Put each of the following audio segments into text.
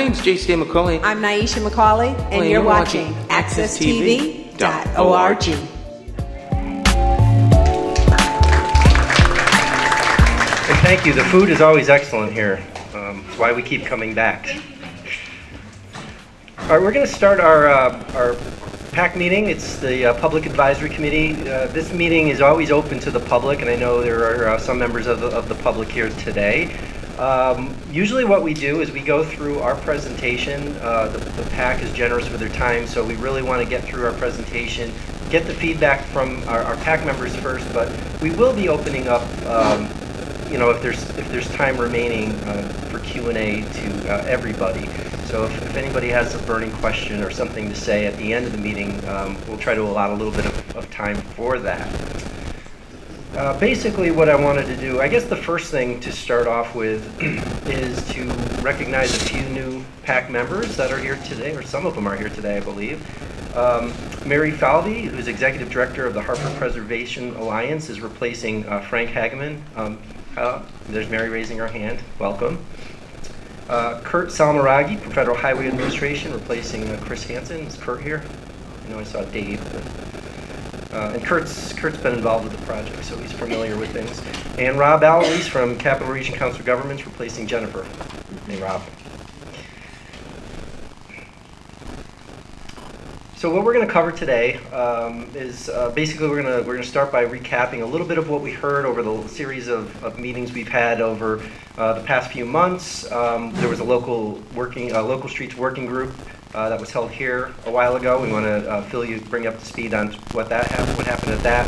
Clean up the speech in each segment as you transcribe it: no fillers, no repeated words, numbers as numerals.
name's JC McCauley. I'm Naisha McCauley, and you're watching AccessTV.org. And thank you. The food is always excellent here. It's why we keep coming back. All right, we're going to start our PAC meeting. It's the Public Advisory Committee. This meeting is always open to the public, and I know there are some members of the public here today. Usually what we do is we go through our presentation. The PAC is generous with their time, so we really want to get through our presentation, get the feedback from our PAC members first, but we will be opening up if there's time remaining for Q&A to everybody. So if anybody has a burning question or something to say at the end of the meeting, we'll try to allot a little bit of time for that. Basically what I wanted to do, I guess the first thing to start off with is to recognize a few new PAC members that are here today, or some of them are here today, I believe. Mary Falvey, who's Executive Director of the Hartford Preservation Alliance, is replacing Frank Hageman. There's Mary raising her hand. Welcome. Kurt Salmaragi from Federal Highway Administration, replacing Chris Hansen. Is Kurt here? I know I saw Dave. And Kurt's been involved with the project, so he's familiar with things. And Rob Allardyce from Capital Region Council of Governments, replacing Jennifer. Hey, Rob. So what we're going to cover today is basically we're going to start by recapping a little bit of what we heard over the series of meetings we've had over the past few months. There was a local streets working group that was held here a while ago. We want to bring you up to speed on what happened at that.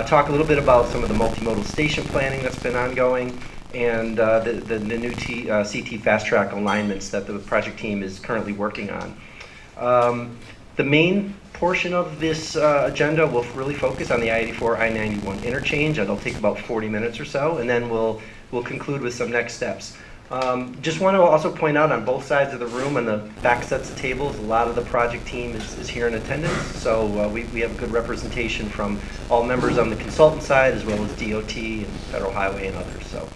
Talk a little bit about some of the multimodal station planning that's been ongoing, and the new CT fast track alignments that the project team is currently working on. The main portion of this agenda will really focus on the I84 I91 interchange. That'll take about 40 minutes or so, and then we'll conclude with some next steps. Just want to also point out on both sides of the room, on the back sets of tables, a lot of the project team is here in attendance. So we have a good representation from all members on the consultant side, as well as DOT and Federal Highway and others. So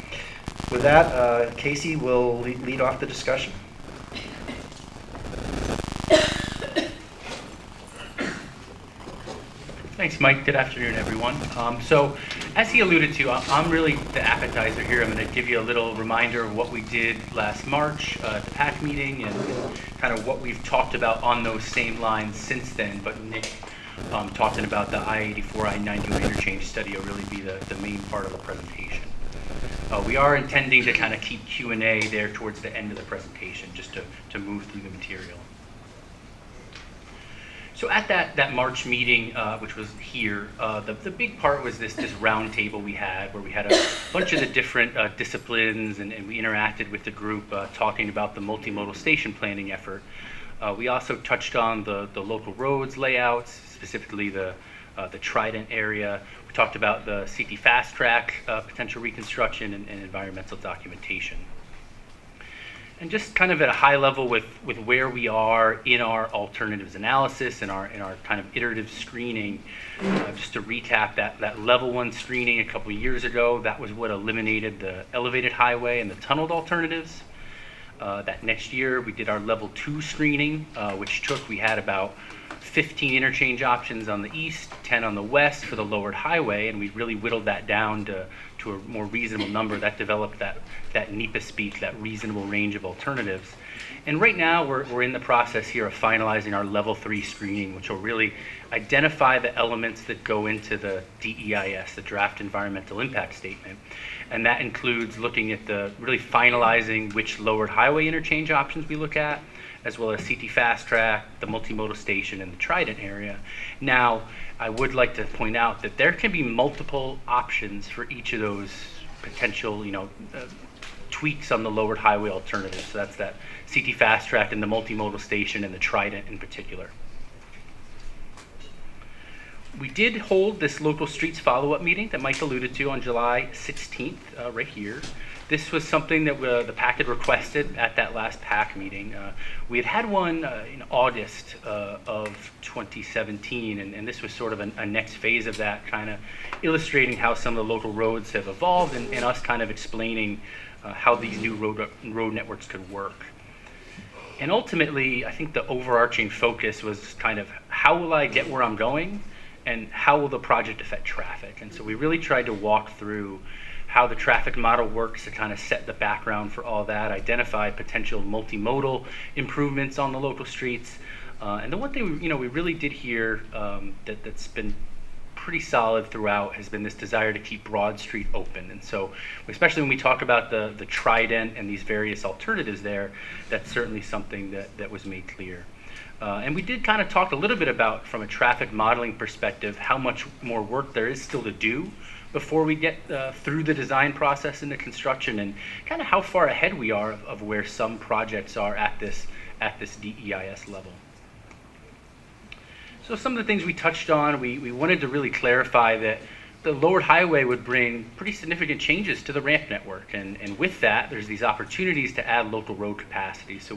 with that, Casey will lead off the discussion. Thanks, Mike. Good afternoon, everyone. So, as he alluded to, I'm really the appetizer here. I'm going to give you a little reminder of what we did last March at the PAC meeting and kind of what we've talked about on those same lines since then. But Nick talking about the I84, I91 interchange study will really be the main part of the presentation. We are intending to kind of keep Q&A there towards the end of the presentation, just to move through the material. So at that March meeting, which was here, the big part was this round table we had, where we had a bunch of the different disciplines, and we interacted with the group talking about the multimodal station planning effort. We also touched on the local roads layouts, specifically the Trident area. We talked about the CT fast track potential reconstruction and environmental documentation. And just kind of at a high level with where we are in our alternatives analysis and our kind of iterative screening, just to recap that level 1 screening a couple of years ago, that was what eliminated the elevated highway and the tunneled alternatives. That next year we did our level 2 screening, we had about 15 interchange options on the east, 10 on the west for the lowered highway, and we really whittled that down to a more reasonable number. That developed that NEPA speak, that reasonable range of alternatives. And right now we're in the process here of finalizing our level 3 screening, which will really identify the elements that go into the DEIS, the Draft Environmental Impact Statement. And that includes looking at really finalizing which lowered highway interchange options we look at, as well as CT fast track, the multimodal station, and the Trident area. Now, I would like to point out that there can be multiple options for each of those potential, tweaks on the lowered highway alternatives. So that's that CT fast track and the multimodal station and the Trident in particular. We did hold this local streets follow-up meeting that Mike alluded to on July 16th, right here. This was something that the PAC had requested at that last PAC meeting. We had one in August of 2017, and this was sort of a next phase of that, kind of illustrating how some of the local roads have evolved and us kind of explaining how these new road networks could work. And ultimately, I think the overarching focus was kind of how will I get where I'm going and how will the project affect traffic? And so we really tried to walk through how the traffic model works to kind of set the background for all that, identify potential multimodal improvements on the local streets. And the one thing we really did here that's been pretty solid throughout has been this desire to keep Broad Street open. And so, especially when we talk about the Trident and these various alternatives there, that's certainly something that was made clear. And we did kind of talk a little bit about, from a traffic modeling perspective, how much more work there is still to do before we get through the design process into construction, and kind of how far ahead we are of where some projects are at this DEIS level. So some of the things we touched on, we wanted to really clarify that the lowered highway would bring pretty significant changes to the ramp network. And with that, there's these opportunities to add local road capacity. So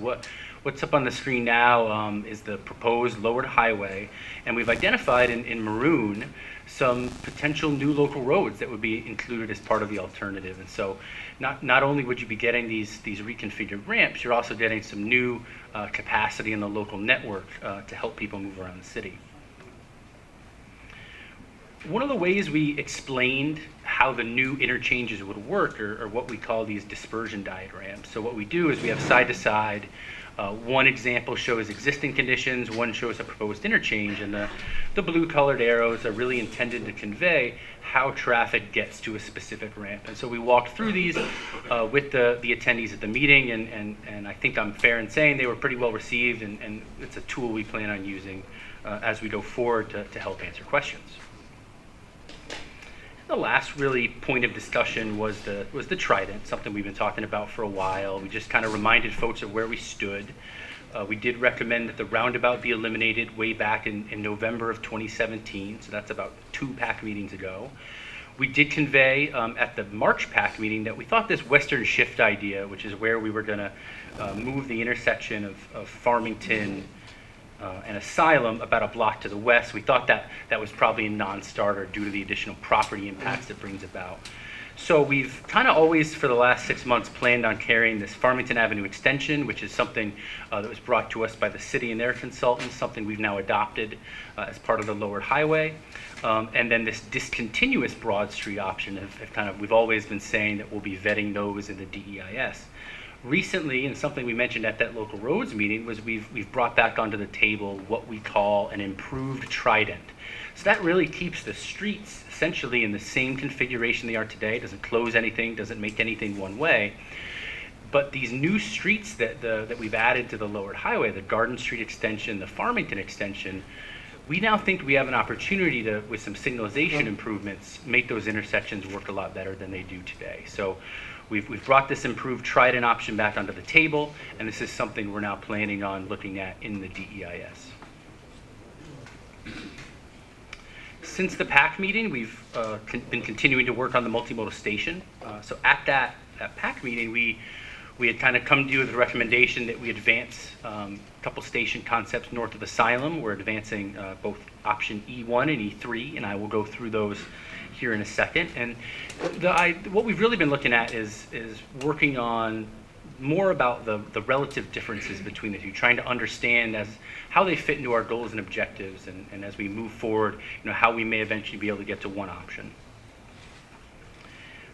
what's up on the screen now is the proposed lowered highway. And we've identified in maroon some potential new local roads that would be included as part of the alternative. And so not only would you be getting these reconfigured ramps, you're also getting some new capacity in the local network to help people move around the city. One of the ways we explained how the new interchanges would work are what we call these dispersion diagrams. So what we do is we have side to side. One example shows existing conditions, one shows a proposed interchange, and the blue colored arrows are really intended to convey how traffic gets to a specific ramp. And so we walked through these with the attendees at the meeting, and I think I'm fair in saying they were pretty well received, and it's a tool we plan on using as we go forward to help answer questions. The last really point of discussion was the Trident, something we've been talking about for a while. We just kind of reminded folks of where we stood. We did recommend that the roundabout be eliminated way back in November of 2017, so that's about 2 PAC meetings ago. We did convey at the March PAC meeting that we thought this Western Shift idea, which is where we were going to move the intersection of Farmington and Asylum about a block to the west, we thought that was probably a non-starter due to the additional property impacts it brings about. So we've kind of always, for the last 6 months, planned on carrying this Farmington Avenue extension, which is something that was brought to us by the city and their consultants, something we've now adopted as part of the lowered highway. And then this discontinuous Broad Street option we've always been saying that we'll be vetting those in the DEIS. Recently, and something we mentioned at that local roads meeting, was we've brought back onto the table what we call an improved Trident. So that really keeps the streets essentially in the same configuration they are today, doesn't close anything, doesn't make anything one way. But these new streets that we've added to the lowered highway, the Garden Street extension, the Farmington extension, we now think we have an opportunity to, with some signalization improvements, make those intersections work a lot better than they do today. So we've brought this improved Trident option back onto the table, and this is something we're now planning on looking at in the DEIS. Since the PAC meeting, we've been continuing to work on the multimodal station. So at that PAC meeting, we had kind of come to you with a recommendation that we advance a couple station concepts north of Asylum. We're advancing both option E1 and E3, and I will go through those here in a second. And what we've really been looking at is working on more about the relative differences between the two, trying to understand how they fit into our goals and objectives, and as we move forward, how we may eventually be able to get to one option.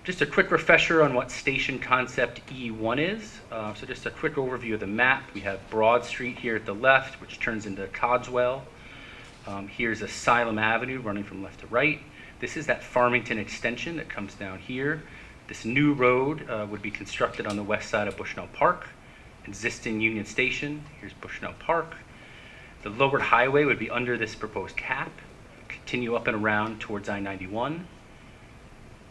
Just a quick refresher on what station concept E1 is. So just a quick overview of the map. We have Broad Street here at the left, which turns into Codswell. Here's Asylum Avenue running from left to right. This is that Farmington extension that comes down here. This new road would be constructed on the west side of Bushnell Park. Existing Union Station, here's Bushnell Park. The lowered highway would be under this proposed cap, continue up and around towards I-91.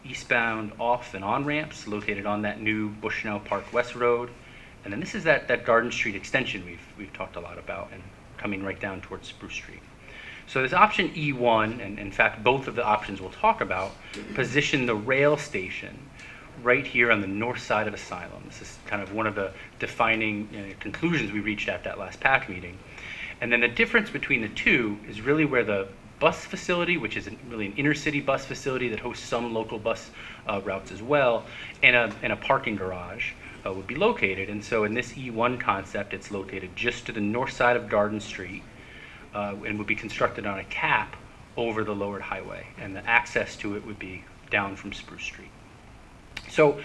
Eastbound off and on ramps located on that new Bushnell Park West Road. And then this is that Garden Street extension we've talked a lot about, and coming right down towards Spruce Street. So this option E1, and in fact both of the options we'll talk about, position the rail station right here on the north side of Asylum. This is kind of one of the defining conclusions we reached at that last PAC meeting. And then the difference between the two is really where the bus facility, which is really an inner-city bus facility that hosts some local bus routes as well, and a parking garage would be located. And so in this E1 concept, it's located just to the north side of Garden Street and would be constructed on a cap over the lowered highway. And the access to it would be down from Spruce Street. So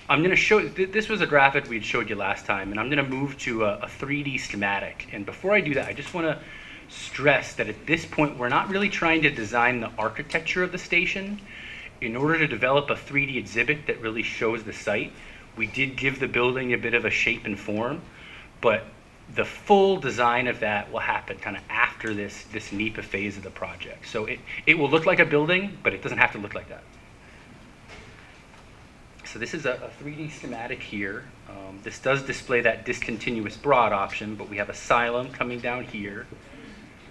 I'm going to show, this was a graphic we had showed you last time, and I'm going to move to a 3D schematic. And before I do that, I just want to stress that at this point, we're not really trying to design the architecture of the station. In order to develop a 3D exhibit that really shows the site, we did give the building a bit of a shape and form, but the full design of that will happen kind of after this NEPA phase of the project. So it will look like a building, but it doesn't have to look like that. So this is a 3D schematic here. This does display that discontinuous broad option, but we have Asylum coming down here,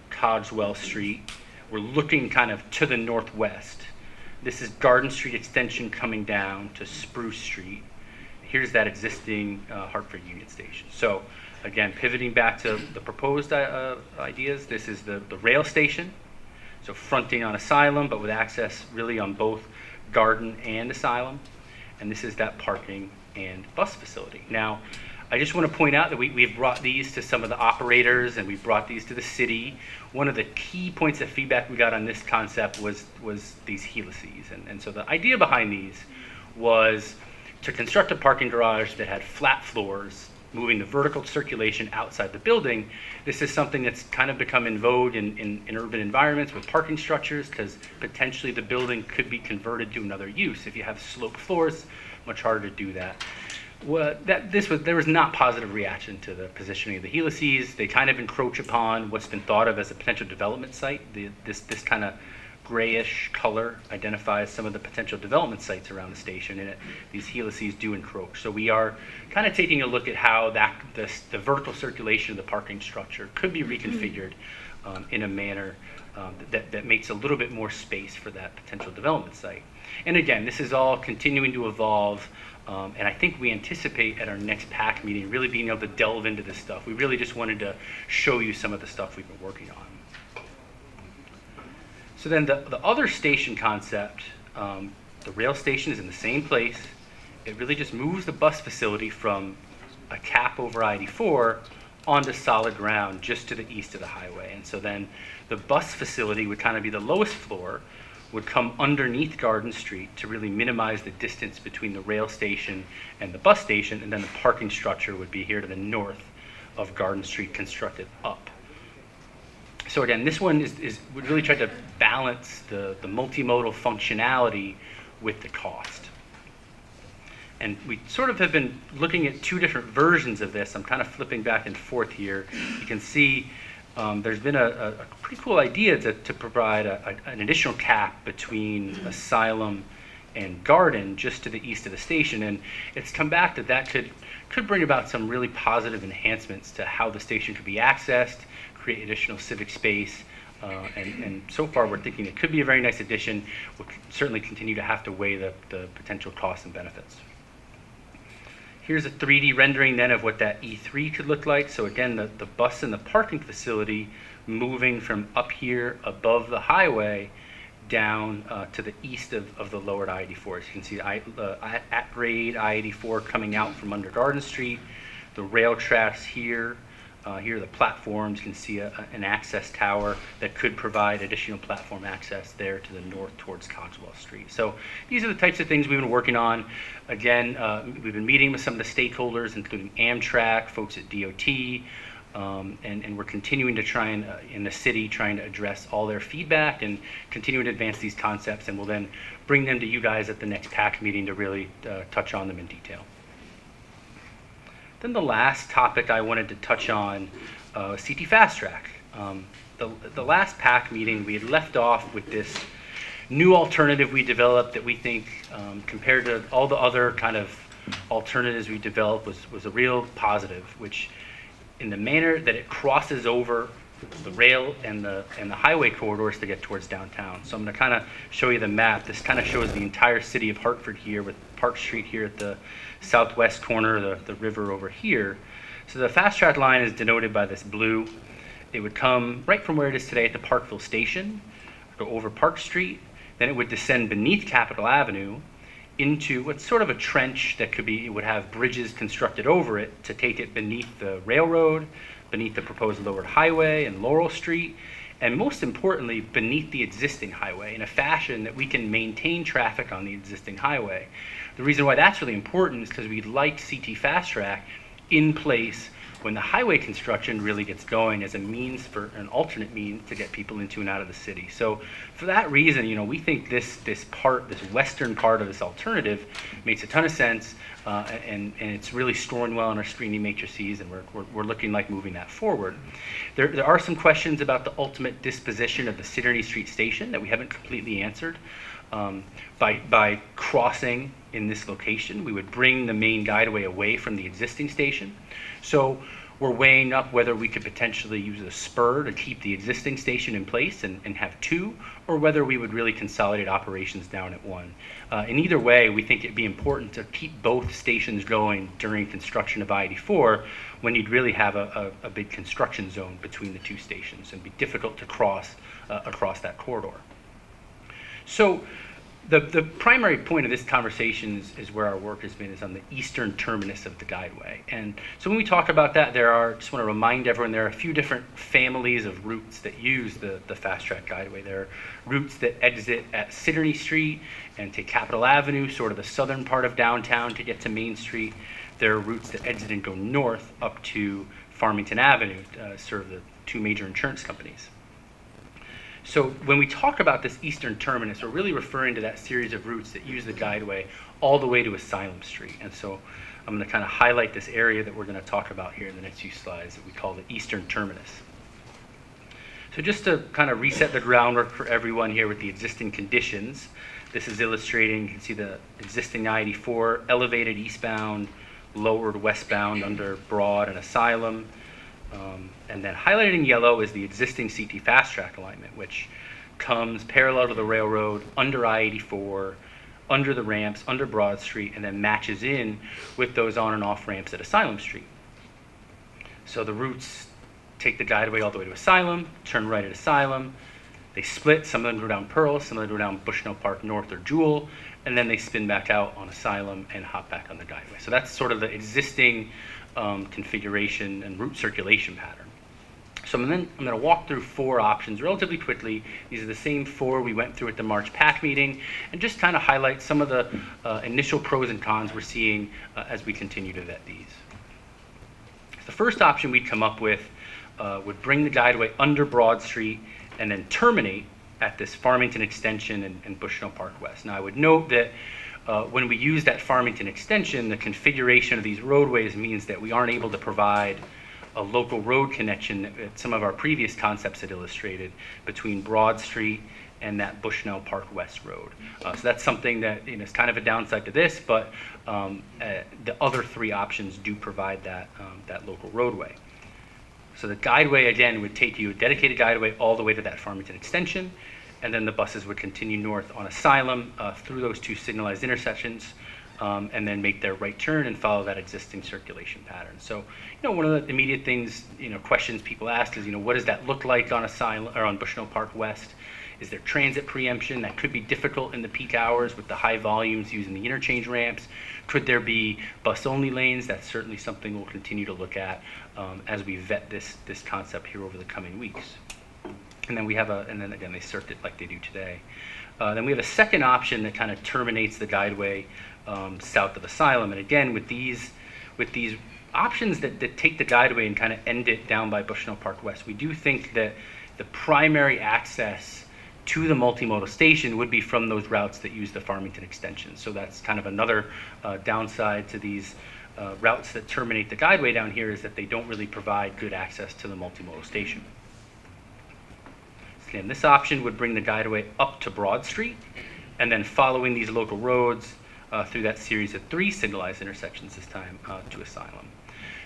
Cogswell Street. We're looking kind of to the northwest. This is Garden Street extension coming down to Spruce Street. Here's that existing Hartford Union Station. So again, pivoting back to the proposed ideas, this is the rail station. So fronting on Asylum, but with access really on both Garden and Asylum. And this is that parking and bus facility. Now, I just want to point out that we've brought these to some of the operators and we've brought these to the city. One of the key points of feedback we got on this concept was these helices. And so the idea behind these was to construct a parking garage that had flat floors, moving the vertical circulation outside the building. This is something that's kind of become in vogue in urban environments with parking structures, because potentially the building could be converted to another use. If you have sloped floors, much harder to do that. Well, there was not positive reaction to the positioning of the helices. They kind of encroach upon what's been thought of as a potential development site. This kind of grayish color identifies some of the potential development sites around the station, and these helices do encroach. So we are kind of taking a look at how the vertical circulation of the parking structure could be reconfigured in a manner that makes a little bit more space for that potential development site. And again, this is all continuing to evolve, and I think we anticipate at our next PAC meeting really being able to delve into this stuff. We really just wanted to show you some of the stuff we've been working on. So then the other station concept, the rail station is in the same place. It really just moves the bus facility from a cap over I84 onto solid ground just to the east of the highway. And so then the bus facility would kind of be the lowest floor, would come underneath Garden Street to really minimize the distance between the rail station and the bus station, and then the parking structure would be here to the north of Garden Street, constructed up. So again, this one we really tried to balance the multimodal functionality with the cost. And we sort of have been looking at two different versions of this. I'm kind of flipping back and forth here. You can see there's been a pretty cool idea to provide an additional cap between Asylum and Garden just to the east of the station. And it's come back that could bring about some really positive enhancements to how the station could be accessed, create additional civic space, and so far we're thinking it could be a very nice addition. We'll certainly continue to have to weigh the potential costs and benefits. Here's a 3D rendering then of what that E3 could look like. So again, the bus and the parking facility moving from up here above the highway down to the east of the lowered I-84. As you can see, at-grade I-84 coming out from under Garden Street, the rail tracks here. Here are the platforms. You can see an access tower that could provide additional platform access there to the north towards Cogswell Street. So these are the types of things we've been working on. Again, we've been meeting with some of the stakeholders, including Amtrak, folks at DOT, and we're continuing to try and, in the city, trying to address all their feedback and continue to advance these concepts, and we'll then bring them to you guys at the next PAC meeting to really touch on them in detail. Then the last topic I wanted to touch on, CT Fast Track. The last PAC meeting, we had left off with this new alternative we developed that we think, compared to all the other kind of alternatives we developed, was a real positive, which in the manner that it crosses over the rail and the highway corridors to get towards downtown. So I'm going to kind of show you the map. This kind of shows the entire city of Hartford here, with Park Street here at the southwest corner, the river over here. So the fast track line is denoted by this blue. It would come right from where it is today at the Parkville Station, go over Park Street, then it would descend beneath Capitol Avenue into what's sort of a trench that would have bridges constructed over it to take it beneath the railroad, beneath the proposed lowered highway and Laurel Street, and most importantly, beneath the existing highway in a fashion that we can maintain traffic on the existing highway. The reason why that's really important is because we'd like CT Fast Track in place when the highway construction really gets going as a means for an alternate means to get people into and out of the city. So for that reason, we think this western part of this alternative makes a ton of sense, and it's really scoring well on our screening matrices, and we're looking like moving that forward. There are some questions about the ultimate disposition of the Sidonie Street station that we haven't completely answered. By crossing in this location, we would bring the main guideway away from the existing station. So we're weighing up whether we could potentially use a spur to keep the existing station in place and have two, or whether we would really consolidate operations down at one. In either way, we think it'd be important to keep both stations going during construction of I84 when you'd really have a big construction zone between the two stations and be difficult to cross across that corridor. So the primary point of this conversation is where our work has been, is on the eastern terminus of the guideway. And so when we talk about that, just want to remind everyone, there are a few different families of routes that use the Fast Track Guideway. There are routes that exit at Sidonie Street and take Capitol Avenue, sort of the southern part of downtown, to get to Main Street. There are routes that exit and go north up to Farmington Avenue, serve the two major insurance companies. So when we talk about this eastern terminus, we're really referring to that series of routes that use the guideway all the way to Asylum Street. And so I'm going to kind of highlight this area that we're going to talk about here in the next few slides that we call the eastern terminus. So just to kind of reset the groundwork for everyone here with the existing conditions, this is illustrating, you can see the existing I84 elevated eastbound, lowered westbound under Broad and Asylum. And then highlighted in yellow is the existing CT Fast Track alignment, which comes parallel to the railroad, under I-84, under the ramps, under Broad Street, and then matches in with those on and off ramps at Asylum Street. So the routes take the guideway all the way to Asylum, turn right at Asylum, they split, some of them go down Pearl, some of them go down Bushnell Park North or Jewel, and then they spin back out on Asylum and hop back on the guideway. So that's sort of the existing configuration and route circulation pattern. So I'm going to walk through four options relatively quickly. These are the same four we went through at the March PAC meeting, and just kind of highlight some of the initial pros and cons we're seeing as we continue to vet these. The first option we'd come up with would bring the guideway under Broad Street and then terminate at this Farmington extension and Bushnell Park West. Now I would note that when we use that Farmington extension, the configuration of these roadways means that we aren't able to provide a local road connection that some of our previous concepts had illustrated between Broad Street and that Bushnell Park West Road. So that's something that is kind of a downside to this, but the other three options do provide that local roadway. So the guideway, again, would take you a dedicated guideway all the way to that Farmington extension, and then the buses would continue north on Asylum through those two signalized intersections, and then make their right turn and follow that existing circulation pattern. So, one of the immediate things, questions people ask is, what does that look like on Asylum or on Bushnell Park West? Is there transit preemption? That could be difficult in the peak hours with the high volumes using the interchange ramps. Could there be bus-only lanes? That's certainly something we'll continue to look at as we vet this concept here over the coming weeks. And then and then again, they circuit like they do today. Then we have a second option that kind of terminates the guideway south of Asylum. And again, with these options that take the guideway and kind of end it down by Bushnell Park West, we do think that the primary access to the multimodal station would be from those routes that use the Farmington extension. So that's kind of another downside to these routes that terminate the guideway down here, is that they don't really provide good access to the multimodal station. Again, this option would bring the guideway up to Broad Street, and then following these local roads through that series of 3 signalized intersections this time to Asylum.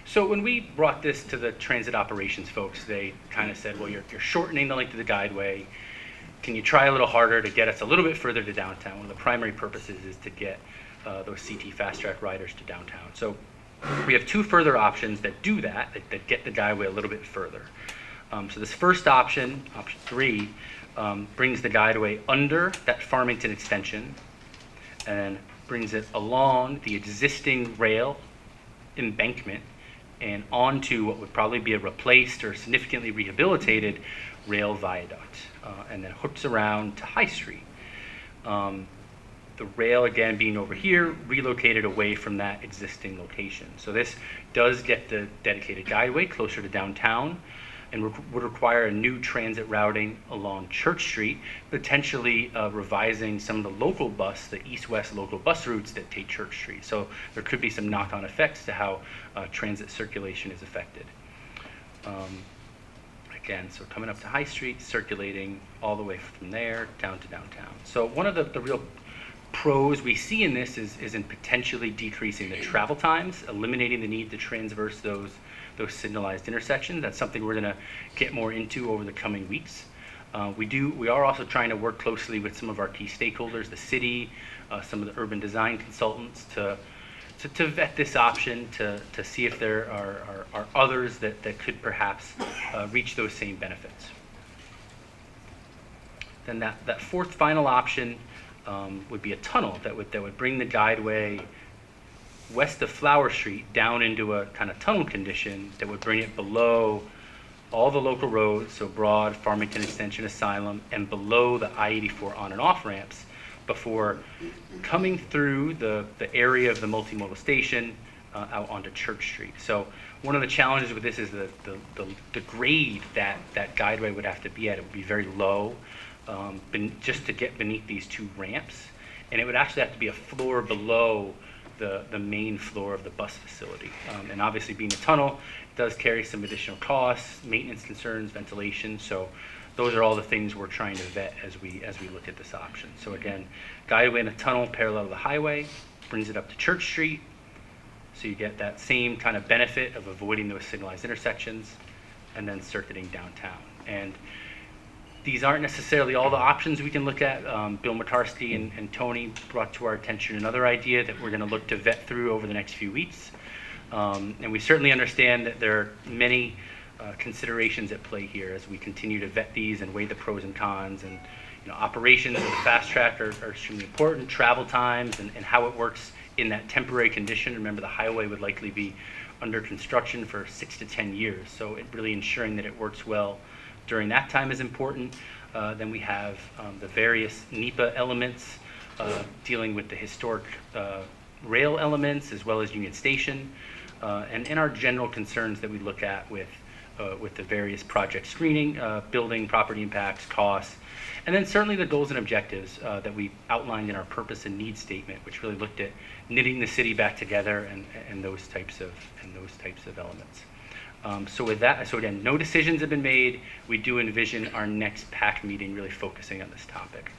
So when we brought this to the transit operations folks, they kind of said, well, you're shortening the length of the guideway. Can you try a little harder to get us a little bit further to downtown? One of the primary purposes is to get those CT Fast Track riders to downtown. So we have 2 further options that do that get the guideway a little bit further. So this first option, option 3, brings the guideway under that Farmington extension and then brings it along the existing rail embankment and onto what would probably be a replaced or significantly rehabilitated rail viaduct, and then hooks around to High Street. The rail, again, being over here, relocated away from that existing location. So this does get the dedicated guideway closer to downtown and would require a new transit routing along Church Street, potentially revising some of the local bus, the east-west local bus routes that take Church Street. So there could be some knock-on effects to how transit circulation is affected. Again, so coming up to High Street, circulating all the way from there down to downtown. So one of the real pros we see in this is in potentially decreasing the travel times, eliminating the need to transverse those signalized intersections. That's something we're going to get more into over the coming weeks. We are also trying to work closely with some of our key stakeholders, the city, some of the urban design consultants, to vet this option, to see if there are others that could perhaps reach those same benefits. Then that fourth final option would be a tunnel that would bring the guideway west of Flower Street down into a kind of tunnel condition that would bring it below all the local roads, so Broad, Farmington Extension, Asylum, and below the I-84 on and off ramps before coming through the area of the multimodal station out onto Church Street. So one of the challenges with this is the grade that guideway would have to be at. It would be very low, just to get beneath these two ramps, and it would actually have to be a floor below the main floor of the bus facility. And obviously, being a tunnel, it does carry some additional costs, maintenance concerns, ventilation. So those are all the things we're trying to vet as we look at this option. So again, guideway in a tunnel parallel to the highway brings it up to Church Street, so you get that same kind of benefit of avoiding those signalized intersections, and then circuiting downtown. And these aren't necessarily all the options we can look at. Bill Matarsky and Tony brought to our attention another idea that we're going to look to vet through over the next few weeks. And we certainly understand that there are many considerations at play here as we continue to vet these and weigh the pros and cons. And operations of the fast track are extremely important. Travel times and how it works in that temporary condition. Remember, the highway would likely be under construction for 6 to 10 years. So it really ensuring that it works well during that time is important. Then we have the various NEPA elements dealing with the historic rail elements as well as Union Station, and our general concerns that we look at with the various project screening, building, property impacts, costs, and then certainly the goals and objectives that we outlined in our purpose and needs statement, which really looked at knitting the city back together and those types of elements. So with that, so again, no decisions have been made. We do envision our next PAC meeting really focusing on this topic.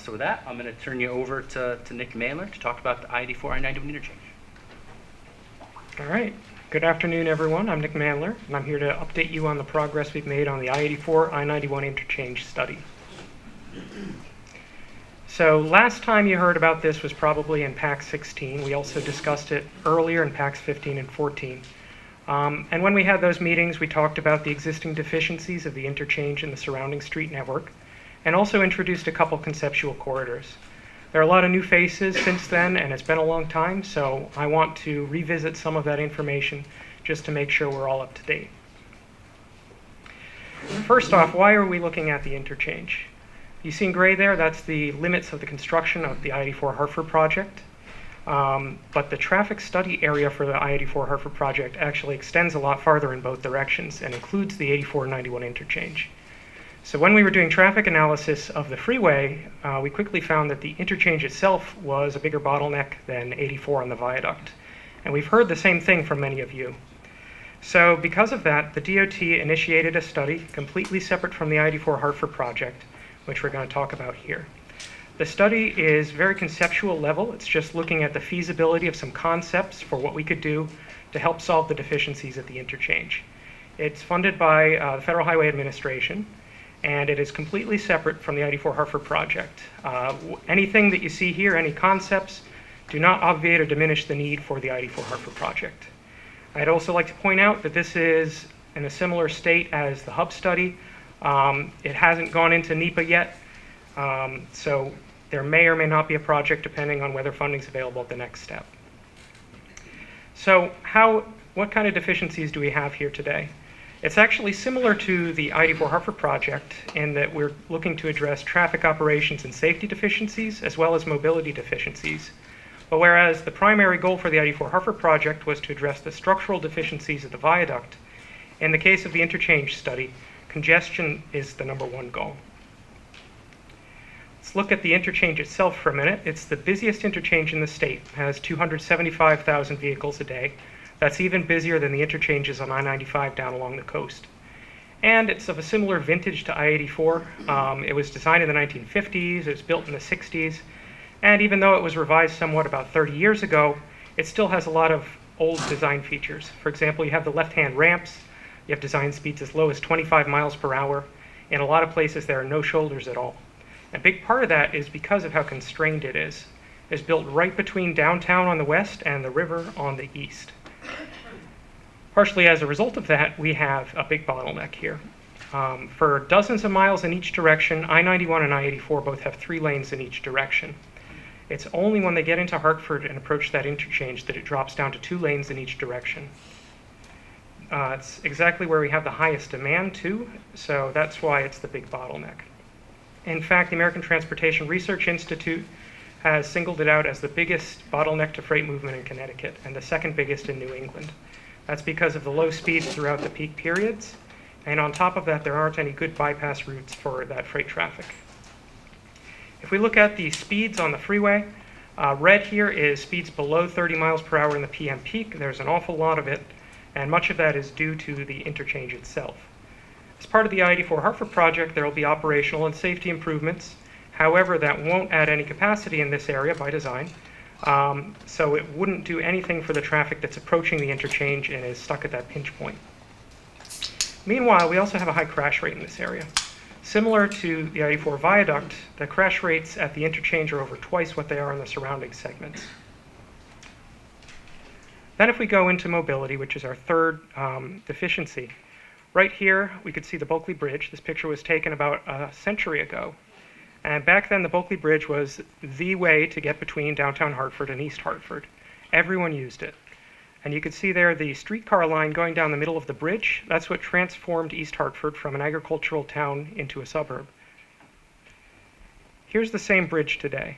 So with that, I'm going to turn you over to Nick Mailer to talk about the I-84 I-91 interchange. All right. Good afternoon, everyone. I'm Nick Mailer, and I'm here to update you on the progress we've made on the I-84 I-91 interchange study. So last time you heard about this was probably in PAC 16. We also discussed it earlier in PACs 15 and 14. And when we had those meetings, we talked about the existing deficiencies of the interchange and the surrounding street network, and also introduced a couple conceptual corridors. There are a lot of new faces since then, and it's been a long time, so I want to revisit some of that information just to make sure we're all up to date. First off, why are we looking at the interchange? You see in gray there, that's the limits of the construction of the I-84 Hartford project. But the traffic study area for the I-84 Hartford project actually extends a lot farther in both directions and includes the 84-91 interchange. So when we were doing traffic analysis of the freeway, we quickly found that the interchange itself was a bigger bottleneck than 84 on the viaduct. And we've heard the same thing from many of you. So because of that, the DOT initiated a study completely separate from the I-84 Hartford project, which we're going to talk about here. The study is very conceptual level. It's just looking at the feasibility of some concepts for what we could do to help solve the deficiencies at the interchange. It's funded by the Federal Highway Administration, and it is completely separate from the I-84 Hartford project. Anything that you see here, any concepts, do not obviate or diminish the need for the I-84 Hartford project. I'd also like to point out that this is in a similar state as the hub study. It hasn't gone into NEPA yet, so There may or may not be a project depending on whether funding is available at the next step. So what kind of deficiencies do we have here today? It's actually similar to the i84 Hartford project in that we're looking to address traffic operations and safety deficiencies as well as mobility deficiencies. But whereas the primary goal for the i84 Hartford project was to address the structural deficiencies of the viaduct, in the case of the interchange study, congestion is the #1 goal. Let's look at the interchange itself for a minute. It's the busiest interchange in the state. It has 275,000 vehicles a day. That's even busier than the interchanges on I-95 down along the coast. And it's of a similar vintage to I-84. It was designed in the 1950s, it was built in the 60s, and even though it was revised somewhat about 30 years ago, it still has a lot of old design features. For example, you have the left-hand ramps, you have design speeds as low as 25 miles per hour. In a lot of places there are no shoulders at all. A big part of that is because of how constrained it is. It's built right between downtown on the west and the river on the east. Partially as a result of that, we have a big bottleneck here. For dozens of miles in each direction, I-91 and I-84 both have 3 lanes in each direction. It's only when they get into Hartford and approach that interchange that it drops down to 2 lanes in each direction. It's exactly where we have the highest demand too, so that's why it's the big bottleneck. In fact, the American Transportation Research Institute has singled it out as the biggest bottleneck to freight movement in Connecticut and the second biggest in New England. That's because of the low speeds throughout the peak periods, and on top of that, there aren't any good bypass routes for that freight traffic. If we look at the speeds on the freeway, red here is speeds below 30 miles per hour in the PM peak. There's an awful lot of it, and much of that is due to the interchange itself. As part of the I-84 Hartford project, there will be operational and safety improvements. However, that won't add any capacity in this area by design. So it wouldn't do anything for the traffic that's approaching the interchange and is stuck at that pinch point. Meanwhile, we also have a high crash rate in this area. Similar to the I-84 viaduct, the crash rates at the interchange are over twice what they are in the surrounding segments. Then if we go into mobility, which is our third deficiency, right here we could see the Bulkley Bridge. This picture was taken about a century ago. And back then, the Bulkley Bridge was the way to get between downtown Hartford and East Hartford. Everyone used it. And you can see there the streetcar line going down the middle of the bridge. That's what transformed East Hartford from an agricultural town into a suburb. Here's the same bridge today.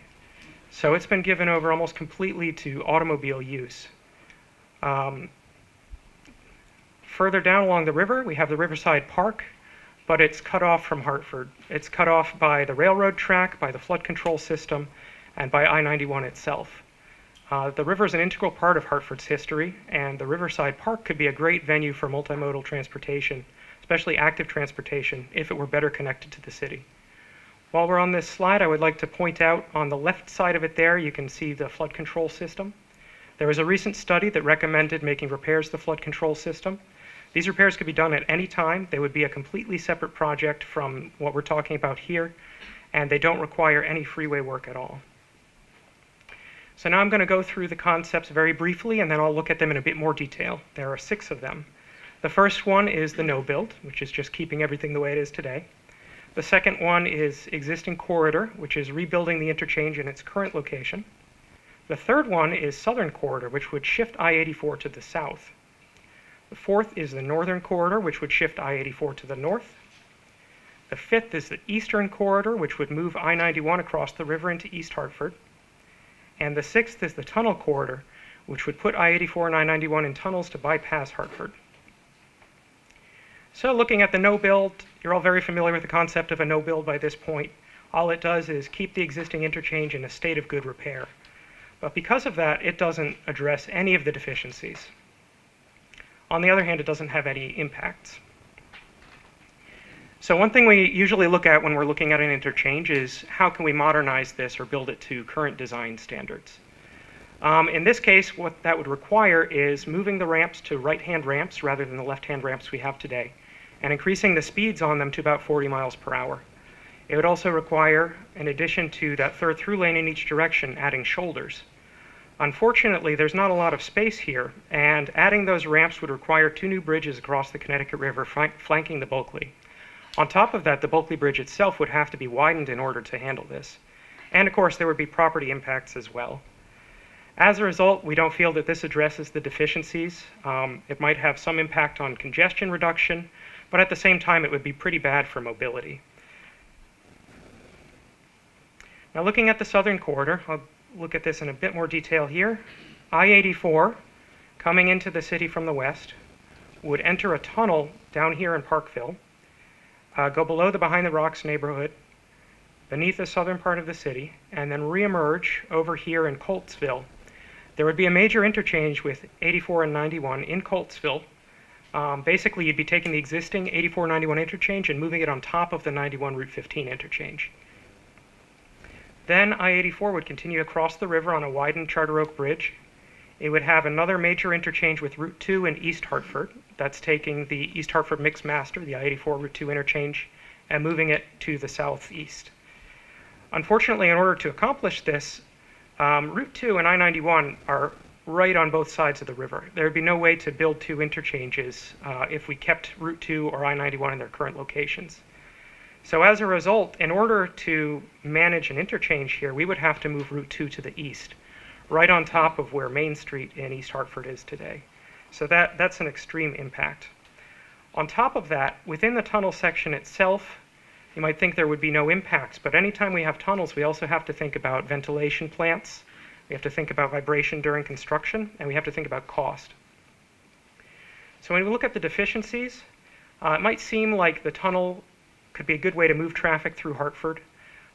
So it's been given over almost completely to automobile use. Further down along the river, we have the Riverside Park, but it's cut off from Hartford. It's cut off by the railroad track, by the flood control system, and by I-91 itself. The river is an integral part of Hartford's history, and the Riverside Park could be a great venue for multimodal transportation, especially active transportation, if it were better connected to the city. While we're on this slide, I would like to point out on the left side of it there, you can see the flood control system. There was a recent study that recommended making repairs to the flood control system. These repairs could be done at any time. They would be a completely separate project from what we're talking about here, and they don't require any freeway work at all. So now I'm going to go through the concepts very briefly, and then I'll look at them in a bit more detail. There are 6 of them. The first one is the no build, which is just keeping everything the way it is today. The second one is existing corridor, which is rebuilding the interchange in its current location. The third one is southern corridor, which would shift I-84 to the south. The fourth is the northern corridor, which would shift I-84 to the north. The fifth is the eastern corridor, which would move I-91 across the river into East Hartford. And the sixth is the tunnel corridor, which would put I-84 and I-91 in tunnels to bypass Hartford. So looking at the no build, you're all very familiar with the concept of a no build by this point. All it does is keep the existing interchange in a state of good repair. But because of that, it doesn't address any of the deficiencies. On the other hand, it doesn't have any impacts. So one thing we usually look at when we're looking at an interchange is how can we modernize this or build it to current design standards. In this case, what that would require is moving the ramps to right-hand ramps rather than the left-hand ramps we have today, and increasing the speeds on them to about 40 miles per hour. It would also require, in addition to that third through lane in each direction, adding shoulders. Unfortunately, there's not a lot of space here, and adding those ramps would require 2 new bridges across the Connecticut River flanking the Bulkley. On top of that, the Bulkley Bridge itself would have to be widened in order to handle this. And of course, there would be property impacts as well. As a result, we don't feel that this addresses the deficiencies. It might have some impact on congestion reduction, but at the same time, it would be pretty bad for mobility. Now, looking at the southern corridor, I'll look at this in a bit more detail here. I-84, coming into the city from the west, would enter a tunnel down here in Parkville, go below the Behind the Rocks neighborhood, beneath the southern part of the city, and then reemerge over here in Coltsville. There would be a major interchange with 84 and 91 in Coltsville. Basically, you'd be taking the existing 84-91 interchange and moving it on top of the 91 Route 15 interchange. Then I-84 would continue across the river on a widened Charter Oak Bridge. It would have another major interchange with Route 2 in East Hartford. That's taking the East Hartford Mixed Master, the I-84 Route 2 interchange, and moving it to the southeast. Unfortunately, in order to accomplish this, Route 2 and I-91 are right on both sides of the river. There would be no way to build two interchanges if we kept Route 2 or I-91 in their current locations. So as a result, in order to manage an interchange here, we would have to move Route 2 to the east, right on top of where Main Street in East Hartford is today. So that's an extreme impact. On top of that, within the tunnel section itself, you might think there would be no impacts, but anytime we have tunnels, we also have to think about ventilation plants, we have to think about vibration during construction, and we have to think about cost. So when we look at the deficiencies, it might seem like the tunnel could be a good way to move traffic through Hartford,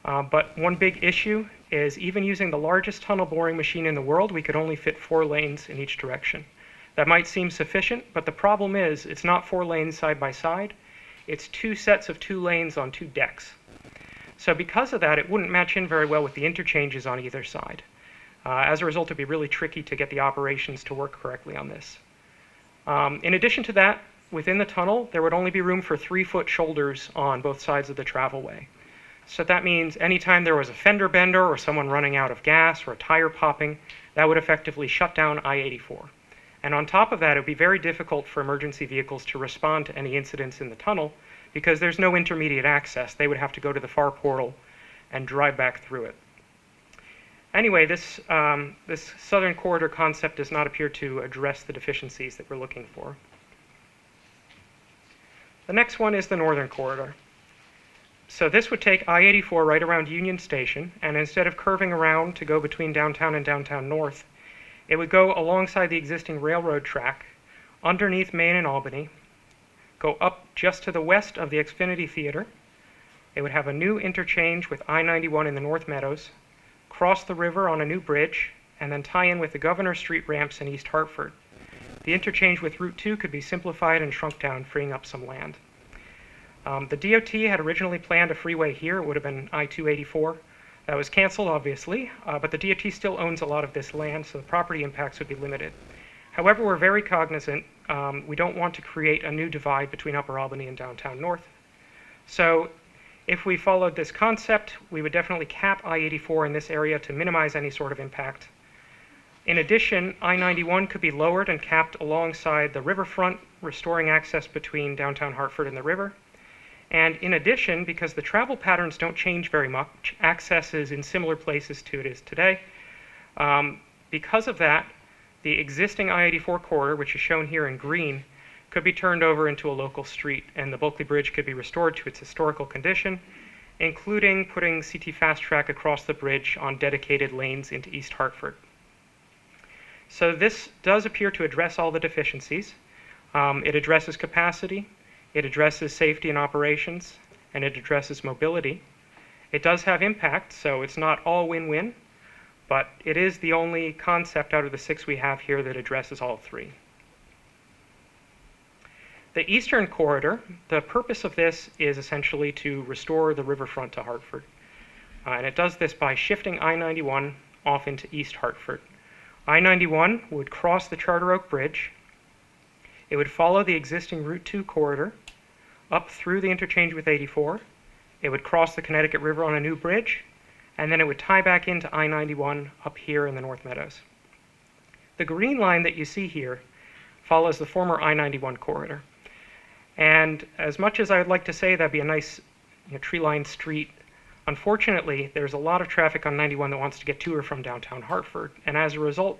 but one big issue is even using the largest tunnel boring machine in the world, we could only fit 4 lanes in each direction. That might seem sufficient, but the problem is it's not 4 lanes side by side, it's 2 sets of 2 lanes on 2 decks. So because of that, it wouldn't match in very well with the interchanges on either side. As a result, it'd be really tricky to get the operations to work correctly on this. In addition to that, within the tunnel, there would only be room for 3-foot shoulders on both sides of the travelway. So that means anytime there was a fender bender or someone running out of gas or a tire popping, that would effectively shut down I-84. And on top of that, it would be very difficult for emergency vehicles to respond to any incidents in the tunnel because there's no intermediate access. They would have to go to the far portal and drive back through it. Anyway, this southern corridor concept does not appear to address the deficiencies that we're looking for. The next one is the northern corridor. So this would take I-84 right around Union Station, and instead of curving around to go between downtown and downtown north, it would go alongside the existing railroad track, underneath Main and Albany, go up just to the west of the Xfinity Theater. It would have a new interchange with I-91 in the North Meadows, cross the river on a new bridge, and then tie in with the Governor Street ramps in East Hartford. The interchange with Route 2 could be simplified and shrunk down, freeing up some land. The DOT had originally planned a freeway here. It would have been I-284. That was canceled, obviously, but the DOT still owns a lot of this land, so the property impacts would be limited. However, we're very cognizant. We don't want to create a new divide between Upper Albany and downtown North. So if we followed this concept, we would definitely cap I-84 in this area to minimize any sort of impact. In addition, I-91 could be lowered and capped alongside the riverfront, restoring access between downtown Hartford and the river. And in addition, because the travel patterns don't change very much, access is in similar places to it is today. Because of that, the existing I-84 corridor, which is shown here in green, could be turned over into a local street, and the Bulkley Bridge could be restored to its historical condition, including putting CT Fast Track across the bridge on dedicated lanes into East Hartford. So this does appear to address all the deficiencies. It addresses capacity, it addresses safety and operations, and it addresses mobility. It does have impact, so it's not all win-win, but it is the only concept out of the 6 we have here that addresses all 3. The eastern corridor, the purpose of this is essentially to restore the riverfront to Hartford. And it does this by shifting I-91 off into East Hartford. I-91 would cross the Charter Oak Bridge. It would follow the existing Route 2 corridor up through the interchange with 84. It would cross the Connecticut River on a new bridge, and then it would tie back into I-91 up here in the North Meadows. The green line that you see here follows the former I-91 corridor. And as much as I would like to say that'd be a nice tree-lined street, Unfortunately, there's a lot of traffic on 91 that wants to get to or from downtown Hartford, and as a result,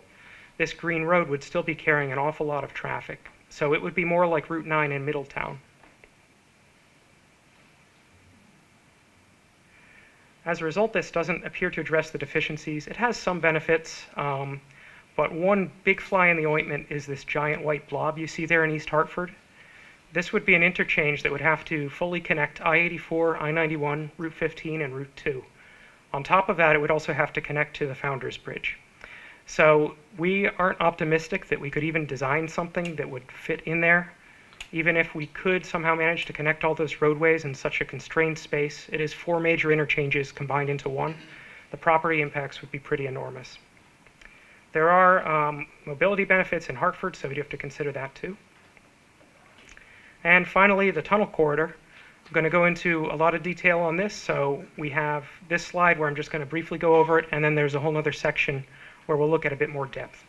this green road would still be carrying an awful lot of traffic. So it would be more like Route 9 in Middletown. As a result, this doesn't appear to address the deficiencies. It has some benefits, but one big fly in the ointment is this giant white blob you see there in East Hartford. This would be an interchange that would have to fully connect I-84, I-91, Route 15, and Route 2. On top of that, it would also have to connect to the Founders Bridge. So we aren't optimistic that we could even design something that would fit in there. Even if we could somehow manage to connect all those roadways in such a constrained space, it is 4 major interchanges combined into one. The property impacts would be pretty enormous. There are mobility benefits in Hartford, so we'd have to consider that too. And finally, the tunnel corridor. I'm going to go into a lot of detail on this, so we have this slide where I'm just going to briefly go over it, and then there's a whole other section where we'll look at a bit more depth.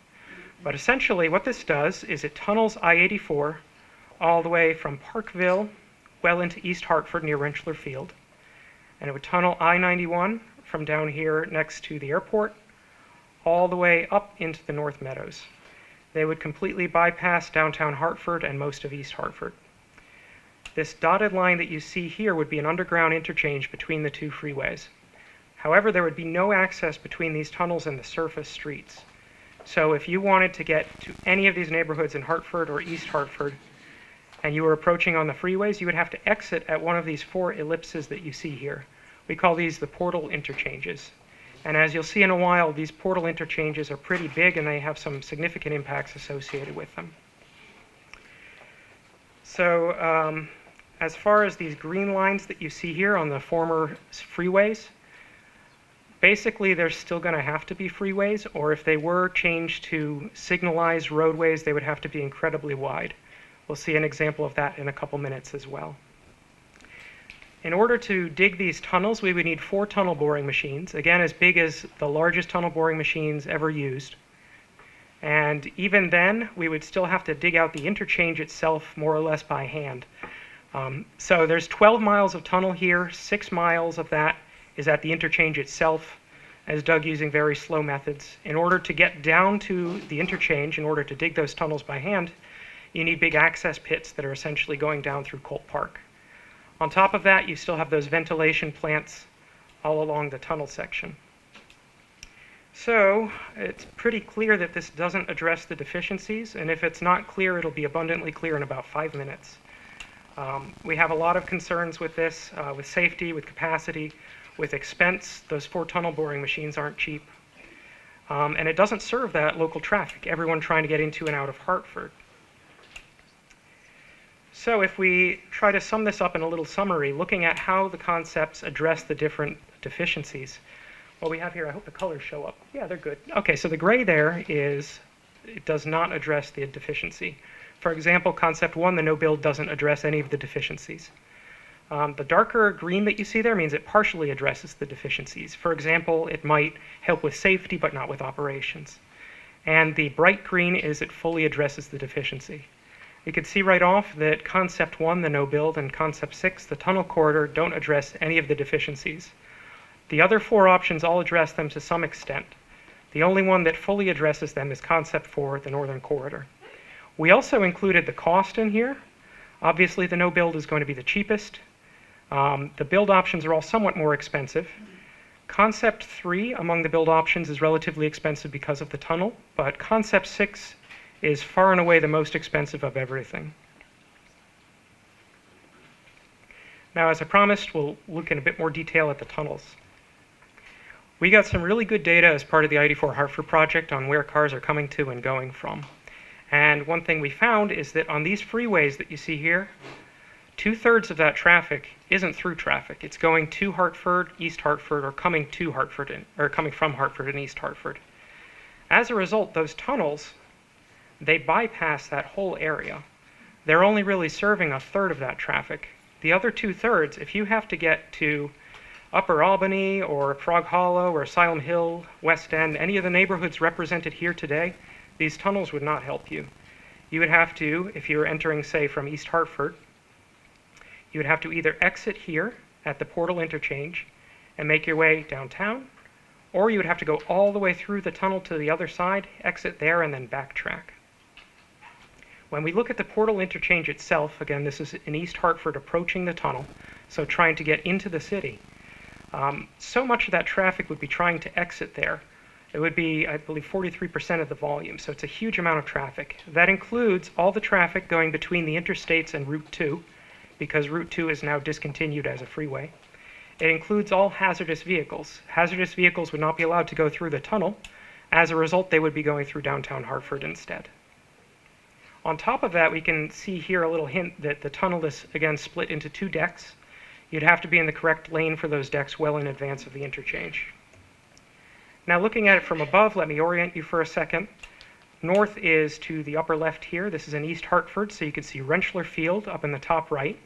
But essentially what this does is it tunnels I-84 all the way from Parkville well into East Hartford near Rentschler Field. And it would tunnel I-91 from down here next to the airport all the way up into the North Meadows. They would completely bypass downtown Hartford and most of East Hartford. This dotted line that you see here would be an underground interchange between the two freeways. However, there would be no access between these tunnels and the surface streets. So if you wanted to get to any of these neighborhoods in Hartford or East Hartford, and you were approaching on the freeways, you would have to exit at one of these 4 ellipses that you see here. We call these the portal interchanges. And as you'll see in a while, these portal interchanges are pretty big and they have some significant impacts associated with them. So as far as these green lines that you see here on the former freeways, basically there's still going to have to be freeways, or if they were changed to signalized roadways, they would have to be incredibly wide. We'll see an example of that in a couple minutes as well. In order to dig these tunnels, we would need 4 tunnel boring machines, again as big as the largest tunnel boring machines ever used. And even then, we would still have to dig out the interchange itself more or less by hand. So there's 12 miles of tunnel here, 6 miles of that is at the interchange itself, as dug using very slow methods. In order to get down to the interchange, in order to dig those tunnels by hand, you need big access pits that are essentially going down through Colt Park. On top of that, you still have those ventilation plants all along the tunnel section. So it's pretty clear that this doesn't address the deficiencies, and if it's not clear, it'll be abundantly clear in about 5 minutes. We have a lot of concerns with this, with safety, with capacity, with expense. Those 4 tunnel boring machines aren't cheap. And it doesn't serve that local traffic, everyone trying to get into and out of Hartford. So if we try to sum this up in a little summary, looking at how the concepts address the different deficiencies. What we have here, I hope the colors show up. Yeah, they're good. Okay, so the gray there is, it does not address the deficiency. For example, concept 1, the no build doesn't address any of the deficiencies. The darker green that you see there means it partially addresses the deficiencies. For example, it might help with safety but not with operations. And the bright green is it fully addresses the deficiency. You can see right off that concept 1, the no build, and concept 6, the tunnel corridor, don't address any of the deficiencies. The other 4 options all address them to some extent. The only one that fully addresses them is concept 4, the northern corridor. We also included the cost in here. Obviously, the no build is going to be the cheapest. The build options are all somewhat more expensive. Concept 3 among the build options is relatively expensive because of the tunnel, but concept 6 is far and away the most expensive of everything. Now, as I promised, we'll look in a bit more detail at the tunnels. We got some really good data as part of the i84 Hartford project on where cars are coming to and going from. And one thing we found is that on these freeways that you see here, 2/3 of that traffic isn't through traffic. It's going to Hartford, East Hartford, or coming to Hartford, or coming from Hartford and East Hartford. As a result, those tunnels, they bypass that whole area. They're only really serving 1/3 of that traffic. The other 2/3, if you have to get to Upper Albany or Frog Hollow or Asylum Hill, West End, any of the neighborhoods represented here today, these tunnels would not help you. You would have to, if you were entering, say, from East Hartford, you would have to either exit here at the portal interchange and make your way downtown, or you would have to go all the way through the tunnel to the other side, exit there, and then backtrack. When we look at the portal interchange itself, again, this is in East Hartford approaching the tunnel, so trying to get into the city. So much of that traffic would be trying to exit there. It would be, I believe, 43% of the volume, so it's a huge amount of traffic. That includes all the traffic going between the interstates and Route 2, because Route 2 is now discontinued as a freeway. It includes all hazardous vehicles. Hazardous vehicles would not be allowed to go through the tunnel. As a result, they would be going through downtown Hartford instead. On top of that, we can see here a little hint that the tunnel is, again, split into 2 decks. You'd have to be in the correct lane for those decks well in advance of the interchange. Now, looking at it from above, let me orient you for a second. North is to the upper left here. This is in East Hartford, so you can see Rentschler Field up in the top right.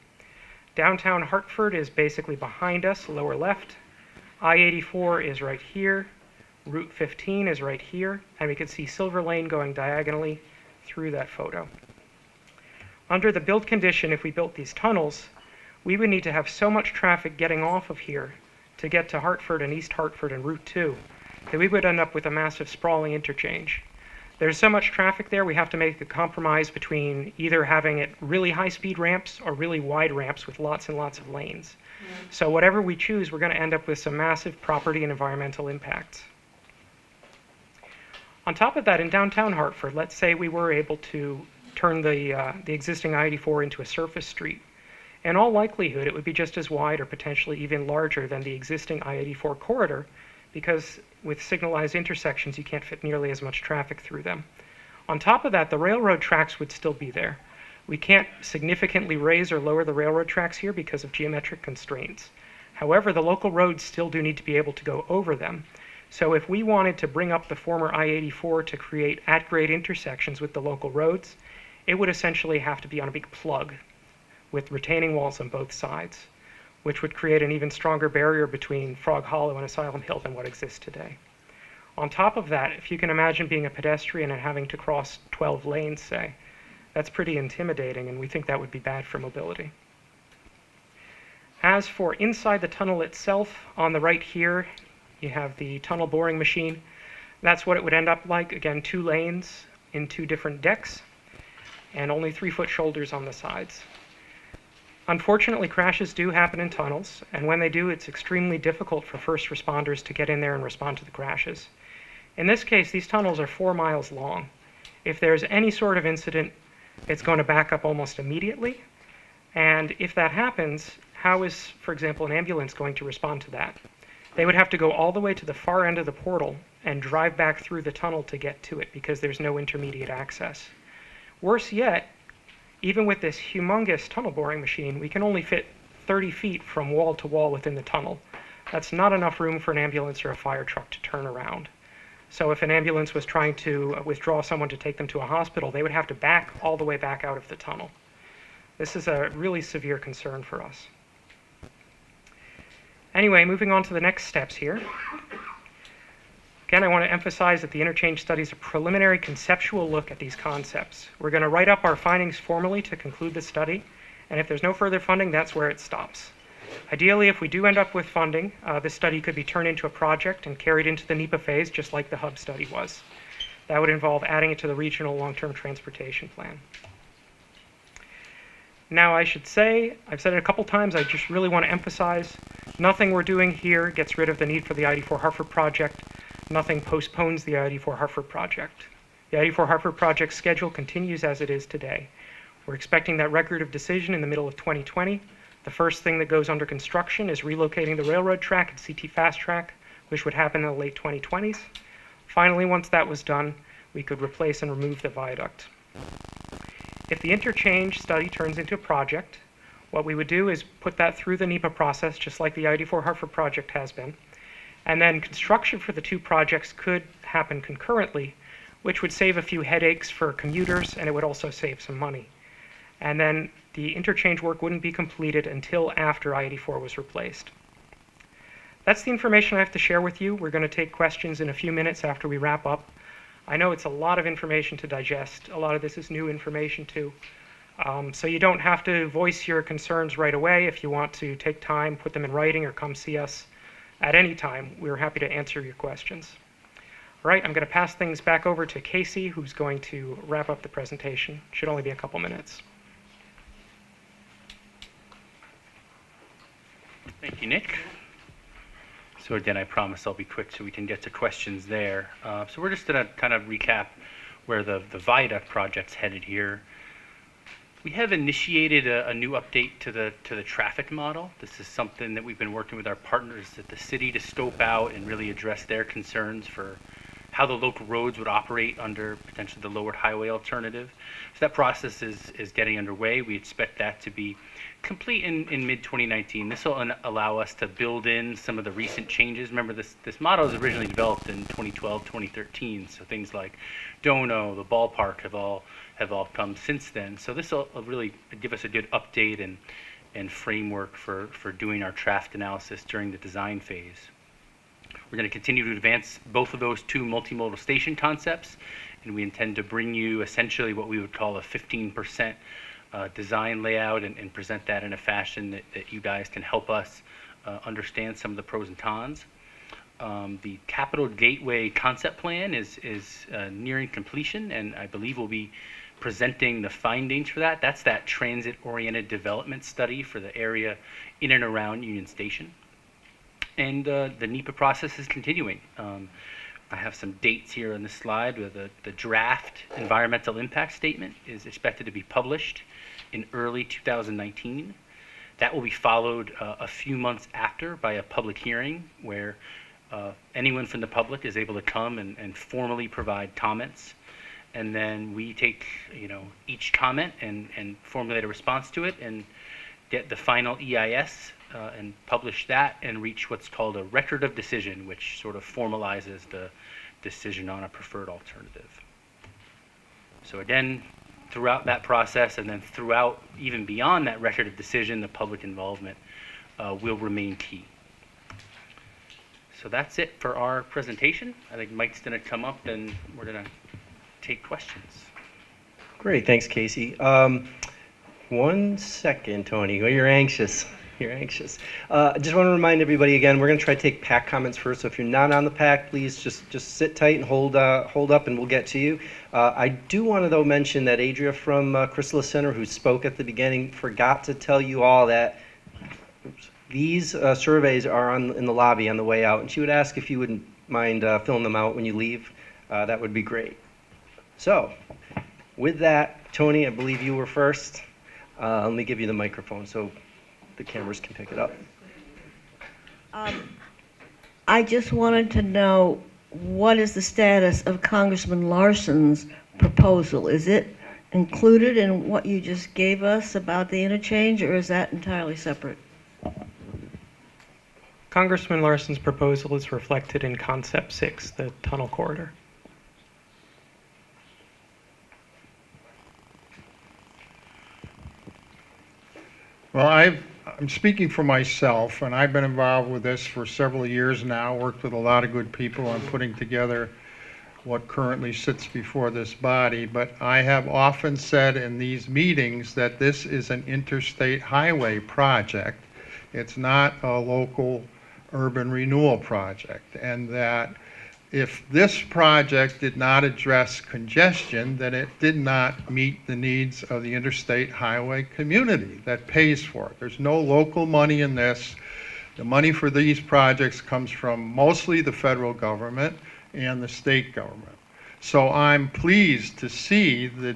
Downtown Hartford is basically behind us, lower left. I84 is right here. Route 15 is right here. And we can see Silver Lane going diagonally through that photo. Under the build condition, if we built these tunnels, we would need to have so much traffic getting off of here to get to Hartford and East Hartford and Route 2 that we would end up with a massive sprawling interchange. There's so much traffic there, we have to make a compromise between either having it really high-speed ramps or really wide ramps with lots and lots of lanes. So whatever we choose, we're going to end up with some massive property and environmental impacts. On top of that, in downtown Hartford, let's say we were able to turn the existing I-84 into a surface street. In all likelihood, it would be just as wide or potentially even larger than the existing I-84 corridor, because with signalized intersections, you can't fit nearly as much traffic through them. On top of that, the railroad tracks would still be there. We can't significantly raise or lower the railroad tracks here because of geometric constraints. However, the local roads still do need to be able to go over them. So if we wanted to bring up the former I-84 to create at-grade intersections with the local roads, it would essentially have to be on a big plug with retaining walls on both sides, which would create an even stronger barrier between Frog Hollow and Asylum Hill than what exists today. On top of that, if you can imagine being a pedestrian and having to cross 12 lanes, say, that's pretty intimidating, and we think that would be bad for mobility. As for inside the tunnel itself, on the right here, you have the tunnel boring machine. That's what it would end up like. Again, 2 lanes in 2 different decks, and only 3-foot shoulders on the sides. Unfortunately, crashes do happen in tunnels, and when they do, it's extremely difficult for first responders to get in there and respond to the crashes. In this case, these tunnels are 4 miles long. If there's any sort of incident, it's going to back up almost immediately. And if that happens, how is, for example, an ambulance going to respond to that? They would have to go all the way to the far end of the portal and drive back through the tunnel to get to it because there's no intermediate access. Worse yet, even with this humongous tunnel boring machine, we can only fit 30 feet from wall to wall within the tunnel. That's not enough room for an ambulance or a fire truck to turn around. So if an ambulance was trying to withdraw someone to take them to a hospital, they would have to back all the way back out of the tunnel. This is a really severe concern for us. Anyway, moving on to the next steps here. Again, I want to emphasize that the interchange study is a preliminary conceptual look at these concepts. We're going to write up our findings formally to conclude the study, and if there's no further funding, that's where it stops. Ideally, if we do end up with funding, this study could be turned into a project and carried into the NEPA phase, just like the hub study was. That would involve adding it to the regional long-term transportation plan. Now, I should say, I've said it a couple times, I just really want to emphasize, nothing we're doing here gets rid of the need for the i84 Hartford project. Nothing postpones the i84 Hartford project. The i84 Hartford project schedule continues as it is today. We're expecting that record of decision in the middle of 2020. The first thing that goes under construction is relocating the railroad track and CT Fast Track, which would happen in the late 2020s. Finally, once that was done, we could replace and remove the viaduct. If the interchange study turns into a project, what we would do is put that through the NEPA process, just like the i84 Hartford project has been. And then construction for the 2 projects could happen concurrently, which would save a few headaches for commuters, and it would also save some money. And then the interchange work wouldn't be completed until after I-84 was replaced. That's the information I have to share with you. We're going to take questions in a few minutes after we wrap up. I know it's a lot of information to digest. A lot of this is new information too. So you don't have to voice your concerns right away. If you want to take time, put them in writing, or come see us, at any time, we're happy to answer your questions. All right, I'm going to pass things back over to Casey, who's going to wrap up the presentation. Should only be a couple minutes. Thank you, Nick. So again, I promise I'll be quick so we can get to questions there. So we're just going to kind of recap where the viaduct project's headed here. We have initiated a new update to the traffic model. This is something that we've been working with our partners at the city to scope out and really address their concerns for how the local roads would operate under potentially the lowered highway alternative. So that process is getting underway. We expect that to be complete in mid-2019. This will allow us to build in some of the recent changes. Remember, this model was originally developed in 2012, 2013, so things like Dono, the ballpark have all come since then. So this will really give us a good update and framework for doing our traffic analysis during the design phase. We're going to continue to advance both of those two multimodal station concepts, and we intend to bring you essentially what we would call a 15% design layout and present that in a fashion that you guys can help us understand some of the pros and cons. The Capital Gateway concept plan is nearing completion, and I believe we'll be presenting the findings for that. That's that transit-oriented development study for the area in and around Union Station. And the NEPA process is continuing. I have some dates here on this slide where the draft environmental impact statement is expected to be published in early 2019. That will be followed a few months after by a public hearing where anyone from the public is able to come and formally provide comments. And then we take each comment and formulate a response to it and get the final EIS and publish that and reach what's called a record of decision, which sort of formalizes the decision on a preferred alternative. So again, throughout that process and then throughout even beyond that record of decision, the public involvement will remain key. So that's it for our presentation. I think Mike's going to come up and we're going to take questions. Great, thanks, Casey. 1 second, Tony. Oh, you're anxious. You're anxious. I just want to remind everybody again, we're going to try to take PAC comments first. So if you're not on the PAC, please just sit tight and hold up, and we'll get to you. I do want to though mention that Adria from Chrysalis Center, who spoke at the beginning, forgot to tell you all that these surveys are in the lobby on the way out, and she would ask if you wouldn't mind filling them out when you leave. That would be great. So, with that, Tony, I believe you were first. Let me give you the microphone so the cameras can pick it up. I just wanted to know, what is the status of Congressman Larson's proposal? Is it included in what you just gave us about the interchange, or is that entirely separate? Congressman Larson's proposal is reflected in Concept 6, the tunnel corridor. Well, I'm speaking for myself, and I've been involved with this for several years now, worked with a lot of good people on putting together what currently sits before this body, but I have often said in these meetings that this is an interstate highway project. It's not a local urban renewal project, and that if this project did not address congestion, then it did not meet the needs of the interstate highway community that pays for it. There's no local money in this. The money for these projects comes from mostly the federal government and the state government. So I'm pleased to see the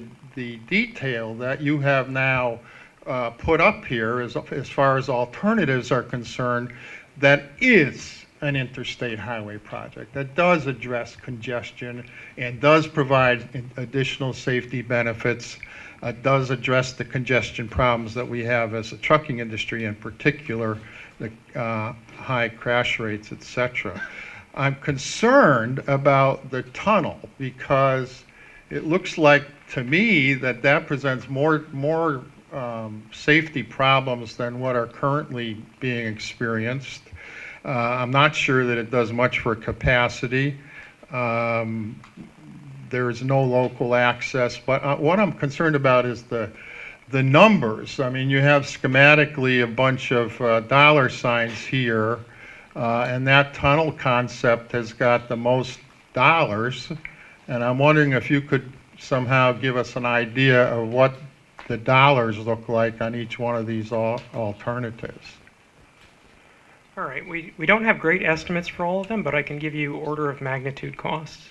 detail that you have now put up here as far as alternatives are concerned, that is an interstate highway project that does address congestion and does provide additional safety benefits, does address the congestion problems that we have as a trucking industry, in particular, the high crash rates, etc. I'm concerned about the tunnel because it looks like to me that presents more safety problems than what are currently being experienced. I'm not sure that it does much for capacity. There is no local access, but what I'm concerned about is the numbers. I mean, you have schematically a bunch of dollar signs here. and that tunnel concept has got the most dollars. And I'm wondering if you could somehow give us an idea of what the dollars look like on each one of these alternatives. All right, we don't have great estimates for all of them, but I can give you order of magnitude costs.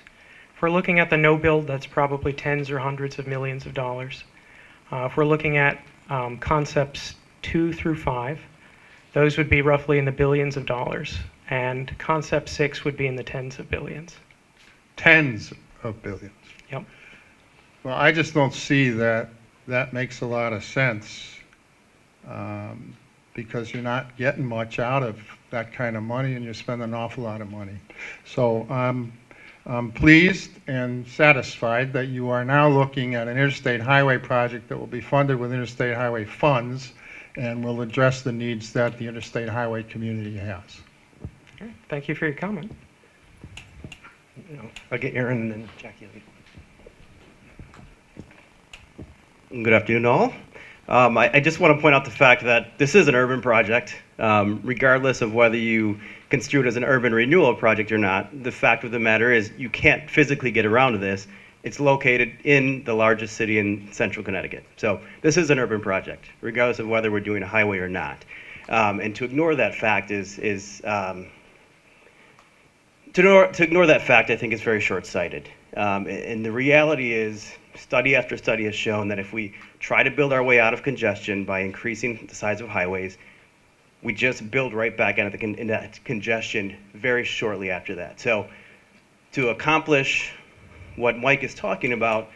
If we're looking at the no build, that's probably tens or hundreds of millions of dollars. If we're looking at concepts 2 through 5, those would be roughly in the billions of dollars, and concept 6 would be in the tens of billions. Tens of billions. Yep. Well, I just don't see that that makes a lot of sense, because you're not getting much out of that kind of money, and you spend an awful lot of money. So I'm pleased and satisfied that you are now looking at an interstate highway project that will be funded with interstate highway funds and will address the needs that the interstate highway community has. Okay, thank you for your comment. I'll get Aaron and then Jackie. Good afternoon, all. I just want to point out the fact that this is an urban project. Regardless of whether you construe it as an urban renewal project or not, the fact of the matter is you can't physically get around to this. It's located in the largest city in central Connecticut. So this is an urban project, regardless of whether we're doing a highway or not. And to ignore that fact to ignore that fact, I think, is very short-sighted. And the reality is, study after study has shown that if we try to build our way out of congestion by increasing the size of highways, we just build right back into that congestion very shortly after that. So to accomplish what Mike is talking about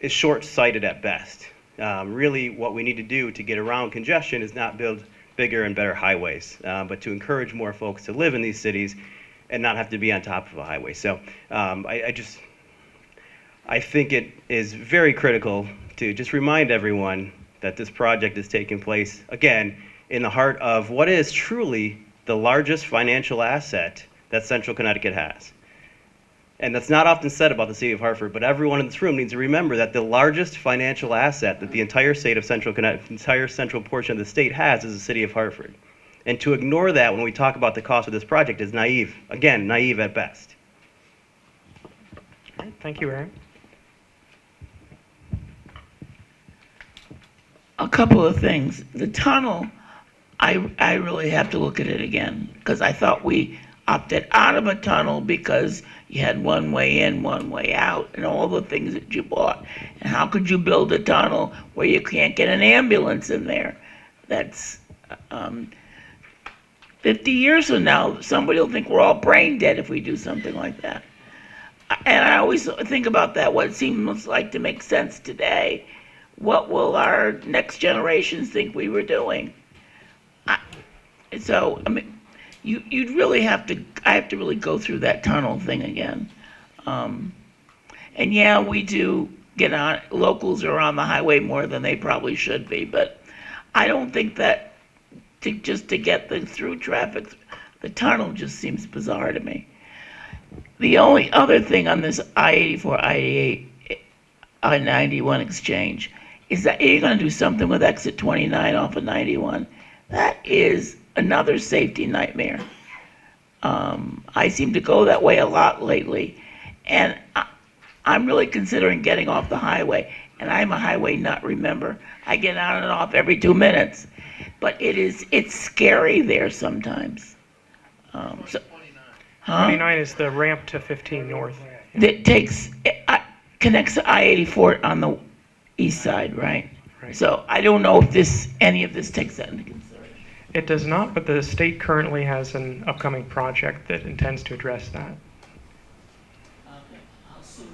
is short-sighted at best. Really, what we need to do to get around congestion is not build bigger and better highways, but to encourage more folks to live in these cities and not have to be on top of a highway. So I think it is very critical to just remind everyone that this project is taking place, again, in the heart of what is truly the largest financial asset that central Connecticut has. And that's not often said about the city of Hartford, but everyone in this room needs to remember that the largest financial asset that the entire state of central Connecticut, entire central portion of the state has is the city of Hartford. And to ignore that when we talk about the cost of this project is naive. Again, naive at best. All right, thank you, Aaron. A couple of things. The tunnel, I really have to look at it again, because I thought we opted out of a tunnel because you had one way in, one way out, and all the things that you bought. And how could you build a tunnel where you can't get an ambulance in there? That's 50 years from now, somebody will think we're all brain dead if we do something like that. And I always think about that, what it seems like to make sense today. What will our next generations think we were doing? So, I mean, you'd really have to, I have to really go through that tunnel thing again. And yeah, we do get on, locals are on the highway more than they probably should be, but I don't think that just to get the through traffic, the tunnel just seems bizarre to me. The only other thing on this I-84, I-88, I-91 exchange is that you're going to do something with exit 29 off of 91. That is another safety nightmare. I seem to go that way a lot lately, and I'm really considering getting off the highway. And I'm a highway nut, remember? I get on and off every 2 minutes, but it's scary there sometimes. So, 29 is the ramp to 15 north. That connects to I-84 on the east side, right? Right. So I don't know if any of this takes that into consideration. It does not, but the state currently has an upcoming project that intends to address that. How soon,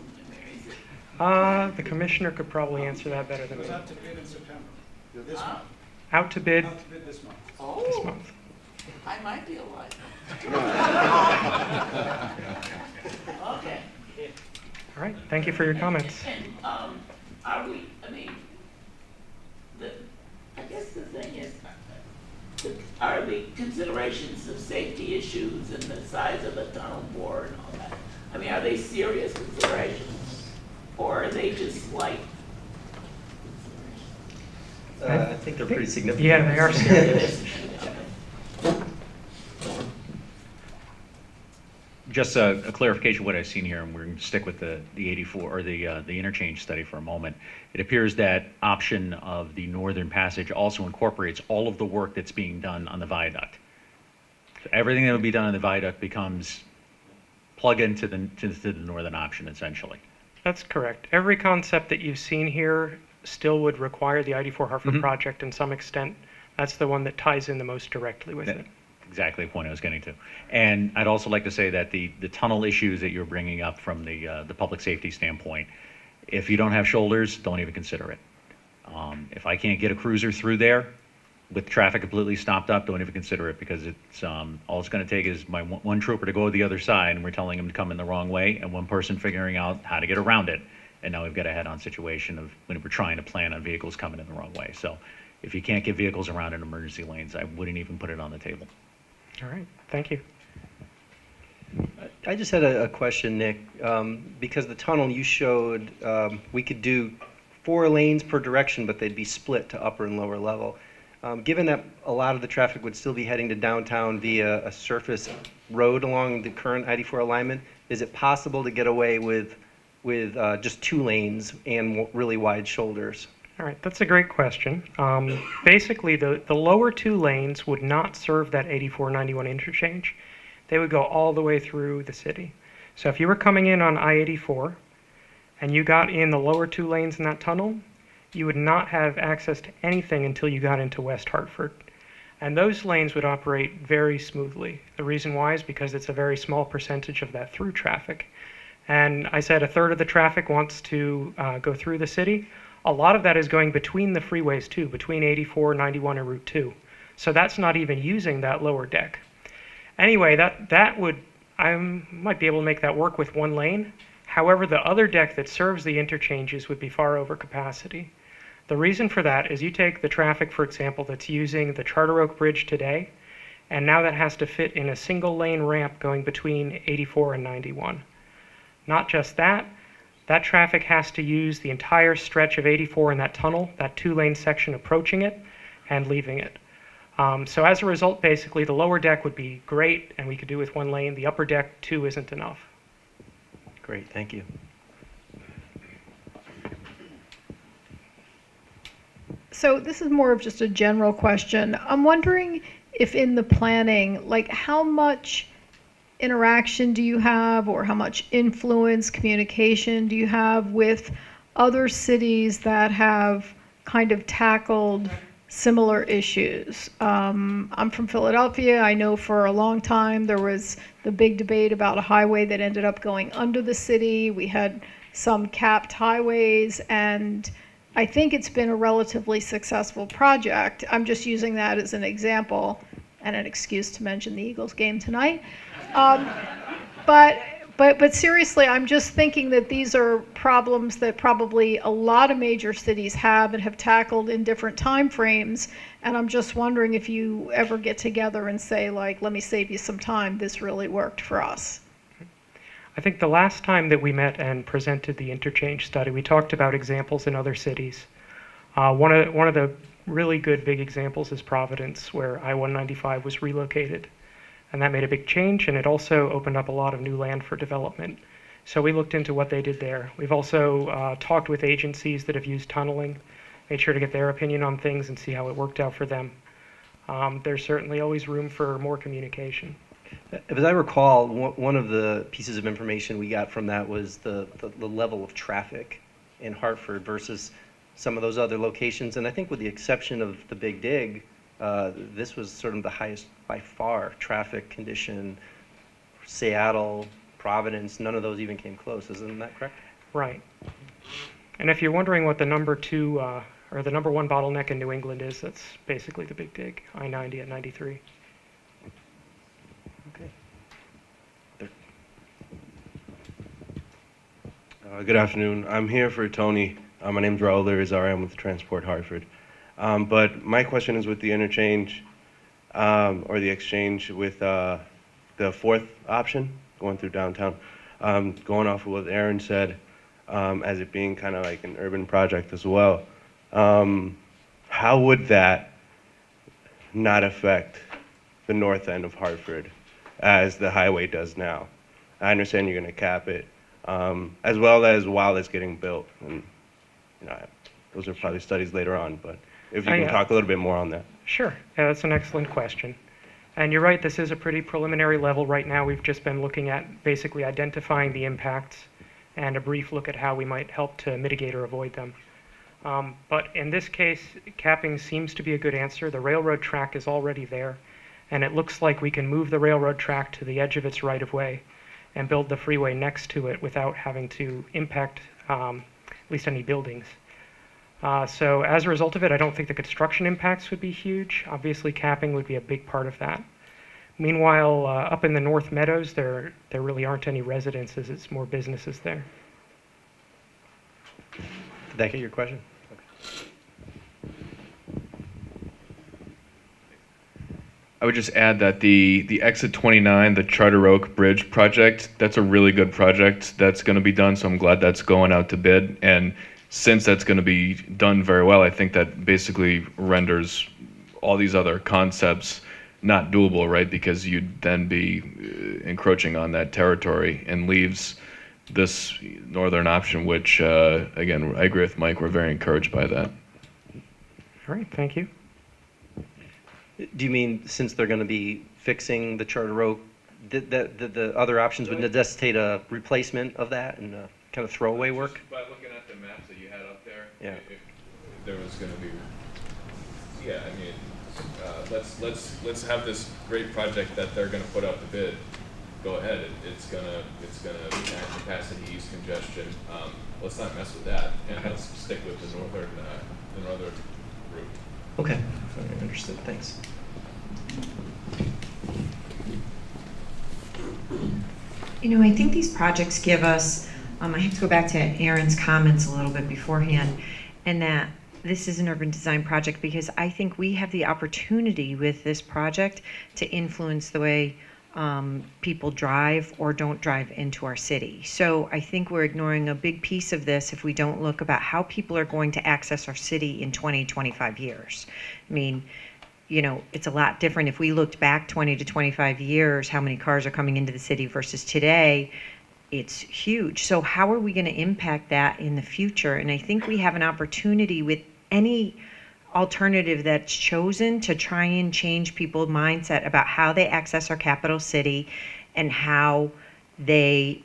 is it? The commissioner could probably answer that better than me. It goes out to bid in September, this month. Out to bid Out to bid this month. this month. I might be alive. Okay. All right, thank you for your comments. And are we, I mean, I guess the thing is, are the considerations of safety issues and the size of the tunnel bore and all that, I mean, are they serious considerations? Or are they just light I think they're pretty significant. Yeah, they are serious. just a clarification of what I've seen here, and we're going to stick with the 84 or the interchange study for a moment. It appears that option of the northern passage also incorporates all of the work that's being done on the viaduct. So everything that would be done on the viaduct becomes plug into the northern option, essentially. That's correct. Every concept that you've seen here still would require the i84 Hartford project in some extent. That's the one that ties in the most directly with it. Exactly the point I was getting to. And I'd also like to say that the tunnel issues that you're bringing up from the public safety standpoint, if you don't have shoulders, don't even consider it. If I can't get a cruiser through there with traffic completely stopped up, don't even consider it, because it's all it's going to take is my one trooper to go to the other side, and we're telling him to come in the wrong way, and one person figuring out how to get around it. And now we've got a head-on situation of when we're trying to plan on vehicles coming in the wrong way. So if you can't get vehicles around in emergency lanes, I wouldn't even put it on the table. All right, thank you. I just had a question, Nick, because the tunnel you showed, we could do 4 lanes per direction, but they'd be split to upper and lower level. Given that a lot of the traffic would still be heading to downtown via a surface road along the current i84 alignment, is it possible to get away with just 2 lanes and really wide shoulders? All right, that's a great question. Basically, the lower 2 lanes would not serve that 84-91 interchange. They would go all the way through the city. So if you were coming in on I-84 and you got in the lower 2 lanes in that tunnel, you would not have access to anything until you got into West Hartford. And those lanes would operate very smoothly. The reason why is because it's a very small percentage of that through traffic. And I said a third of the traffic wants to go through the city. A lot of that is going between the freeways too, between 84, 91, and Route 2. So that's not even using that lower deck. Anyway, I might be able to make that work with 1 lane. However, the other deck that serves the interchanges would be far over capacity. The reason for that is you take the traffic, for example, that's using the Charter Oak Bridge today, and now that has to fit in a single lane ramp going between 84 and 91. Not just that, that traffic has to use the entire stretch of 84 in that tunnel, that 2-lane section approaching it and leaving it. So as a result, basically, the lower deck would be great, and we could do with 1 lane. The upper deck, 2 isn't enough. Great, thank you. So this is more of just a general question. I'm wondering if in the planning, like how much interaction do you have, or how much influence, communication do you have with other cities that have kind of tackled similar issues? I'm from Philadelphia. I know for a long time there was the big debate about a highway that ended up going under the city. We had some capped highways, and I think it's been a relatively successful project. I'm just using that as an example and an excuse to mention the Eagles game tonight. But seriously, I'm just thinking that these are problems that probably a lot of major cities have and have tackled in different time frames. And I'm just wondering if you ever get together and say, like, let me save you some time. This really worked for us. I think the last time that we met and presented the interchange study, we talked about examples in other cities. One of the really good big examples is Providence, where I-195 was relocated. And that made a big change, and it also opened up a lot of new land for development. So we looked into what they did there. We've also talked with agencies that have used tunneling, made sure to get their opinion on things and see how it worked out for them. There's certainly always room for more communication. As I recall, one of the pieces of information we got from that was the level of traffic in Hartford versus some of those other locations. And I think with the exception of the Big Dig, this was sort of the highest by far traffic condition. Seattle, Providence, none of those even came close. Isn't that correct? Right. And if you're wondering what the number 2 or the number 1 bottleneck in New England is, that's basically the Big Dig, I-90 at 93. Okay. Good afternoon. I'm here for Tony. My name's Raul Irizarry. I'm with Transport Hartford. But my question is with the interchange or the exchange with the 4th option going through downtown. Going off of what Aaron said, as it being kind of like an urban project as well. How would that not affect the north end of Hartford as the highway does now? I understand you're going to cap it, as well as while it's getting built. And those are probably studies later on, but if you can talk a little bit more on that. Sure. Yeah, that's an excellent question. And you're right, this is a pretty preliminary level right now. We've just been looking at basically identifying the impacts and a brief look at how we might help to mitigate or avoid them. But in this case, capping seems to be a good answer. The railroad track is already there, and it looks like we can move the railroad track to the edge of its right-of-way and build the freeway next to it without having to impact at least any buildings. So as a result of it, I don't think the construction impacts would be huge. Obviously, capping would be a big part of that. Meanwhile, up in the North Meadows, there really aren't any residences. It's more businesses there. Did that get your question? I would just add that the Exit 29, the Charter Oak Bridge project, that's a really good project that's going to be done, so I'm glad that's going out to bid. And since that's going to be done very well, I think that basically renders all these other concepts not doable, right? Because you'd then be encroaching on that territory and leaves this northern option, which, again, I agree with Mike, we're very encouraged by that. All right, thank you. Do you mean since they're going to be fixing the Charter Oak, the other options would necessitate a replacement of that and kind of throwaway work? By looking at the maps that you had up there, yeah. If there was going to be, yeah, I mean, let's have this great project that they're going to put out to bid. Go ahead. It's gonna add capacity, ease congestion. Let's not mess with that, and let's stick with the northern route. Okay, understood. Thanks. I think these projects give us, I have to go back to Aaron's comments a little bit beforehand, and that this is an urban design project because I think we have the opportunity with this project to influence the way people drive or don't drive into our city. So I think we're ignoring a big piece of this if we don't look about how people are going to access our city in 20, 25 years. I mean, it's a lot different if we looked back 20 to 25 years, how many cars are coming into the city versus today. It's huge. So how are we going to impact that in the future? And I think we have an opportunity with any alternative that's chosen to try and change people's mindset about how they access our capital city and how they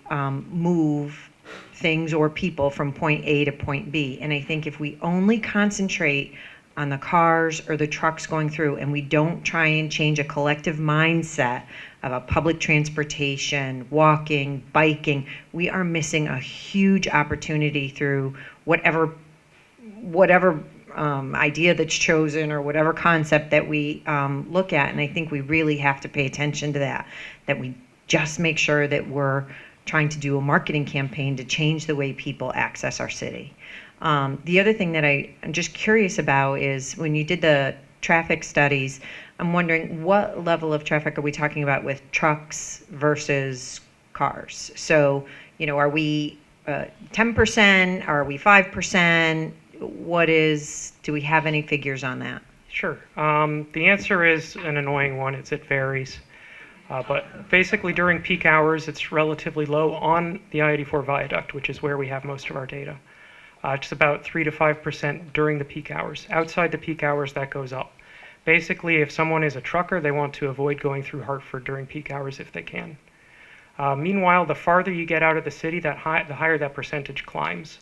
move things or people from point A to point B. And I think if we only concentrate on the cars or the trucks going through and we don't try and change a collective mindset about public transportation, walking, biking, we are missing a huge opportunity through whatever idea that's chosen or whatever concept that we look at. And I think we really have to pay attention to that we just make sure that we're trying to do a marketing campaign to change the way people access our city. The other thing that I'm just curious about is when you did the traffic studies, I'm wondering what level of traffic are we talking about with trucks versus cars? So, are we 10%? Are we 5%? Do we have any figures on that? Sure. The answer is an annoying one. It varies. But basically during peak hours, it's relatively low on the I-84 viaduct, which is where we have most of our data. It's about 3 to 5% during the peak hours. Outside the peak hours, that goes up. Basically, if someone is a trucker, they want to avoid going through Hartford during peak hours if they can. Meanwhile, the farther you get out of the city, the higher that percentage climbs.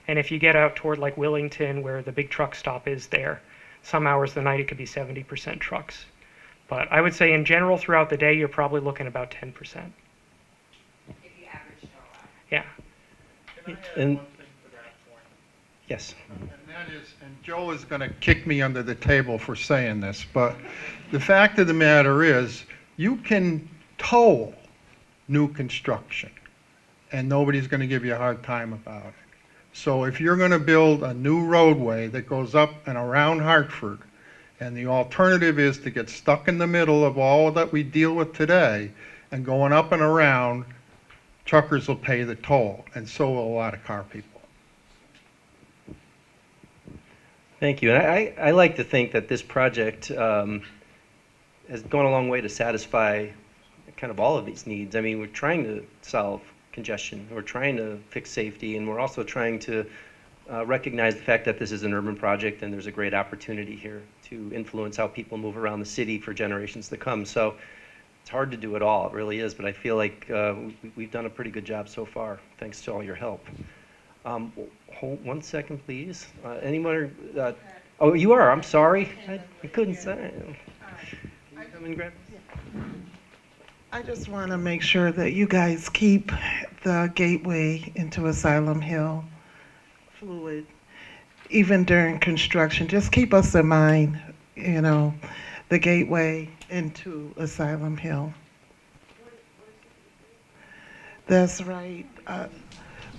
And if you get out toward like Willington, where the big truck stop is there, some hours of the night it could be 70% trucks. But I would say in general throughout the day, you're probably looking about 10%. If you average it all out. Yeah. And yes. And that is, and Joe is going to kick me under the table for saying this, but the fact of the matter is, you can toll new construction, and nobody's going to give you a hard time about it. So if you're going to build a new roadway that goes up and around Hartford, and the alternative is to get stuck in the middle of all that we deal with today, and going up and around, truckers will pay the toll, and so will a lot of car people. Thank you. And I like to think that this project has gone a long way to satisfy kind of all of these needs. I mean, we're trying to solve congestion, we're trying to fix safety, and we're also trying to recognize the fact that this is an urban project and there's a great opportunity here to influence how people move around the city for generations to come. So it's hard to do it all, it really is, but I feel like we've done a pretty good job so far, thanks to all your help. Hold 1 second, please. Anyone? Oh, you are, I'm sorry. I couldn't say. Come and grab. I just want to make sure that you guys keep the gateway into Asylum Hill fluid, even during construction. Just keep us in mind, you know, the gateway into Asylum Hill. That's right.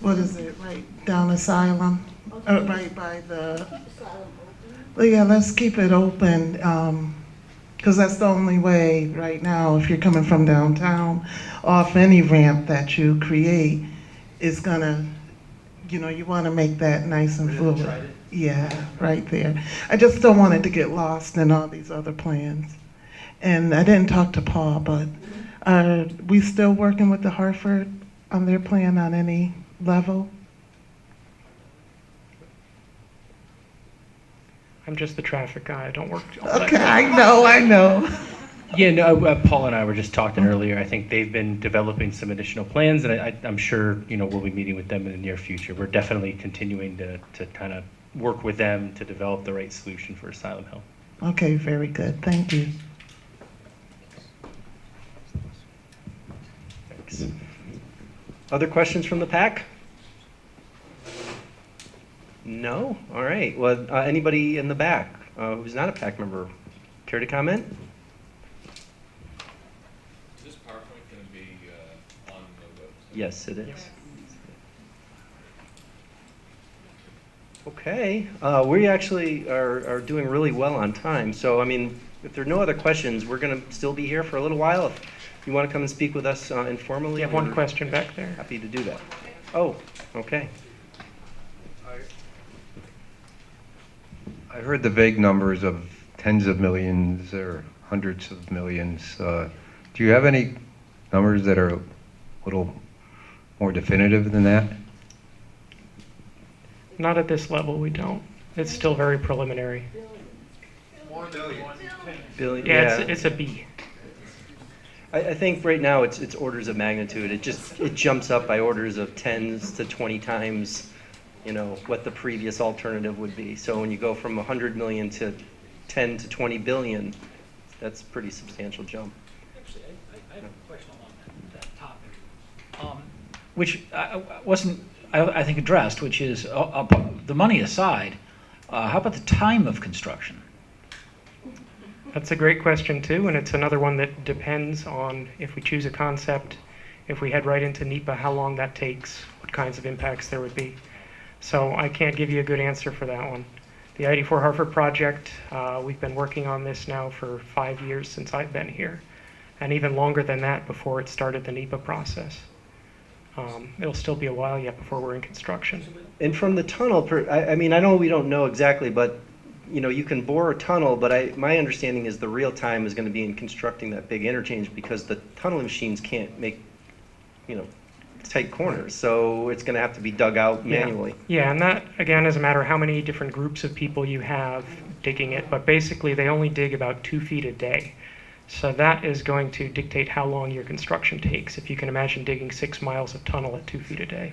What is it? Right down Asylum? Right by the... Well, yeah, let's keep it open. Because that's the only way right now, if you're coming from downtown, off any ramp that you create is gonna, you know, you wanna make that nice and fluid. Yeah, right there. I just don't want it to get lost in all these other plans. And I didn't talk to Paul, but are we still working with the Hartford on their plan on any level? I'm just the traffic guy. I don't work all that. Okay, I know. Yeah, no, Paul and I were just talking earlier. I think they've been developing some additional plans, and I'm sure, you know, we'll be meeting with them in the near future. We're definitely continuing to kind of work with them to develop the right solution for Asylum Hill. Okay, very good. Thank you. Thanks. Other questions from the pack? No? All right. Well, anybody in the back who's not a PAC member, care to comment? Is this PowerPoint going to be on the website? Yes, it is. Okay. We actually are doing really well on time. So, I mean, if there are no other questions, we're going to still be here for a little while. If you want to come and speak with us informally. You have one question back there. Happy to do that. Oh, okay. I heard the vague numbers of tens of millions or hundreds of millions. Do you have any numbers that are a little more definitive than that? Not at this level, we don't. It's still very preliminary. Billion. Yeah, it's a B. I think right now it's orders of magnitude. It jumps up by orders of 10 to 20 times, you know, what the previous alternative would be. So when you go from 100 million to 10 to 20 billion, that's a pretty substantial jump. Actually, I have a question along that topic, which wasn't, I think, addressed, which is the money aside, how about the time of construction? That's a great question too, and it's another one that depends on if we choose a concept, if we head right into NEPA, how long that takes, what kinds of impacts there would be. So I can't give you a good answer for that one. The i84 Hartford project, we've been working on this now for 5 years since I've been here, and even longer than that before it started the NEPA process. It'll still be a while yet before we're in construction. And from the tunnel, I mean, I know we don't know exactly, but you know, you can bore a tunnel, but my understanding is the real time is going to be in constructing that big interchange because the tunneling machines can't make, you know, tight corners, so it's going to have to be dug out manually. Yeah, and that, again, is a matter of how many different groups of people you have digging it, but basically they only dig about 2 feet a day. So that is going to dictate how long your construction takes, if you can imagine digging 6 miles of tunnel at 2 feet a day.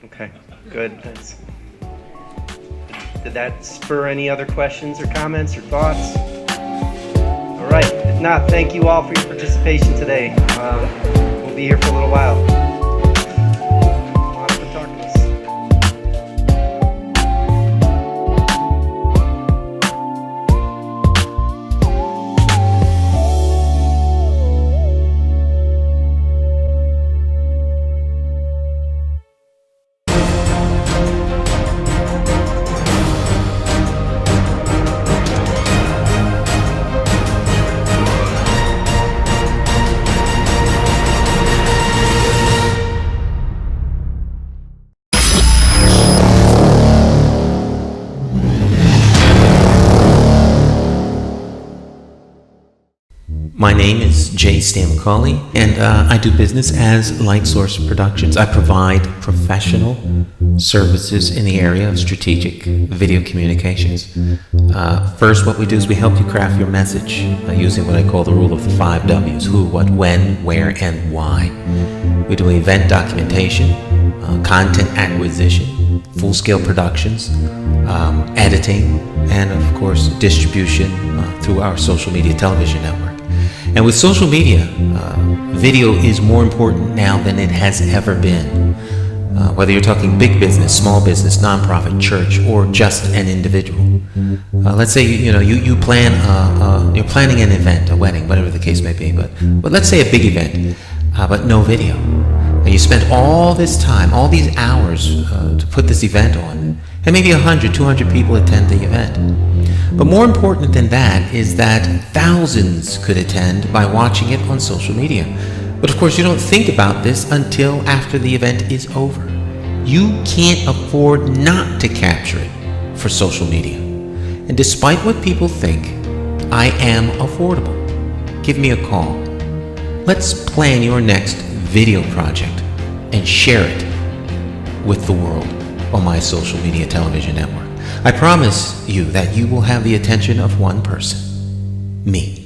Okay, good, thanks. Did that spur any other questions or comments or thoughts? All right, if not, thank you all for your participation today. We'll be here for a little while. My name is Jay Stan McCauley, and I do business as Light Source Productions. I provide professional services in the area of strategic video communications. First, what we do is we help you craft your message using what I call the rule of the 5 W's: who, what, when, where, and why. We do event documentation, content acquisition, full-scale productions, editing, and of course distribution through our social media television network. And with social media, video is more important now than it has ever been. Whether you're talking big business, small business, nonprofit, church, or just an individual. Let's say you plan you're planning an event, a wedding, whatever the case may be. But let's say a big event, but no video. And you spent all this time, all these hours to put this event on, and maybe 100, 200 people attend the event. But more important than that is that thousands could attend by watching it on social media. But of course, you don't think about this until after the event is over. You can't afford not to capture it for social media. And despite what people think, I am affordable. Give me a call. Let's plan your next video project and share it with the world on my social media television network. I promise you that you will have the attention of one person, me.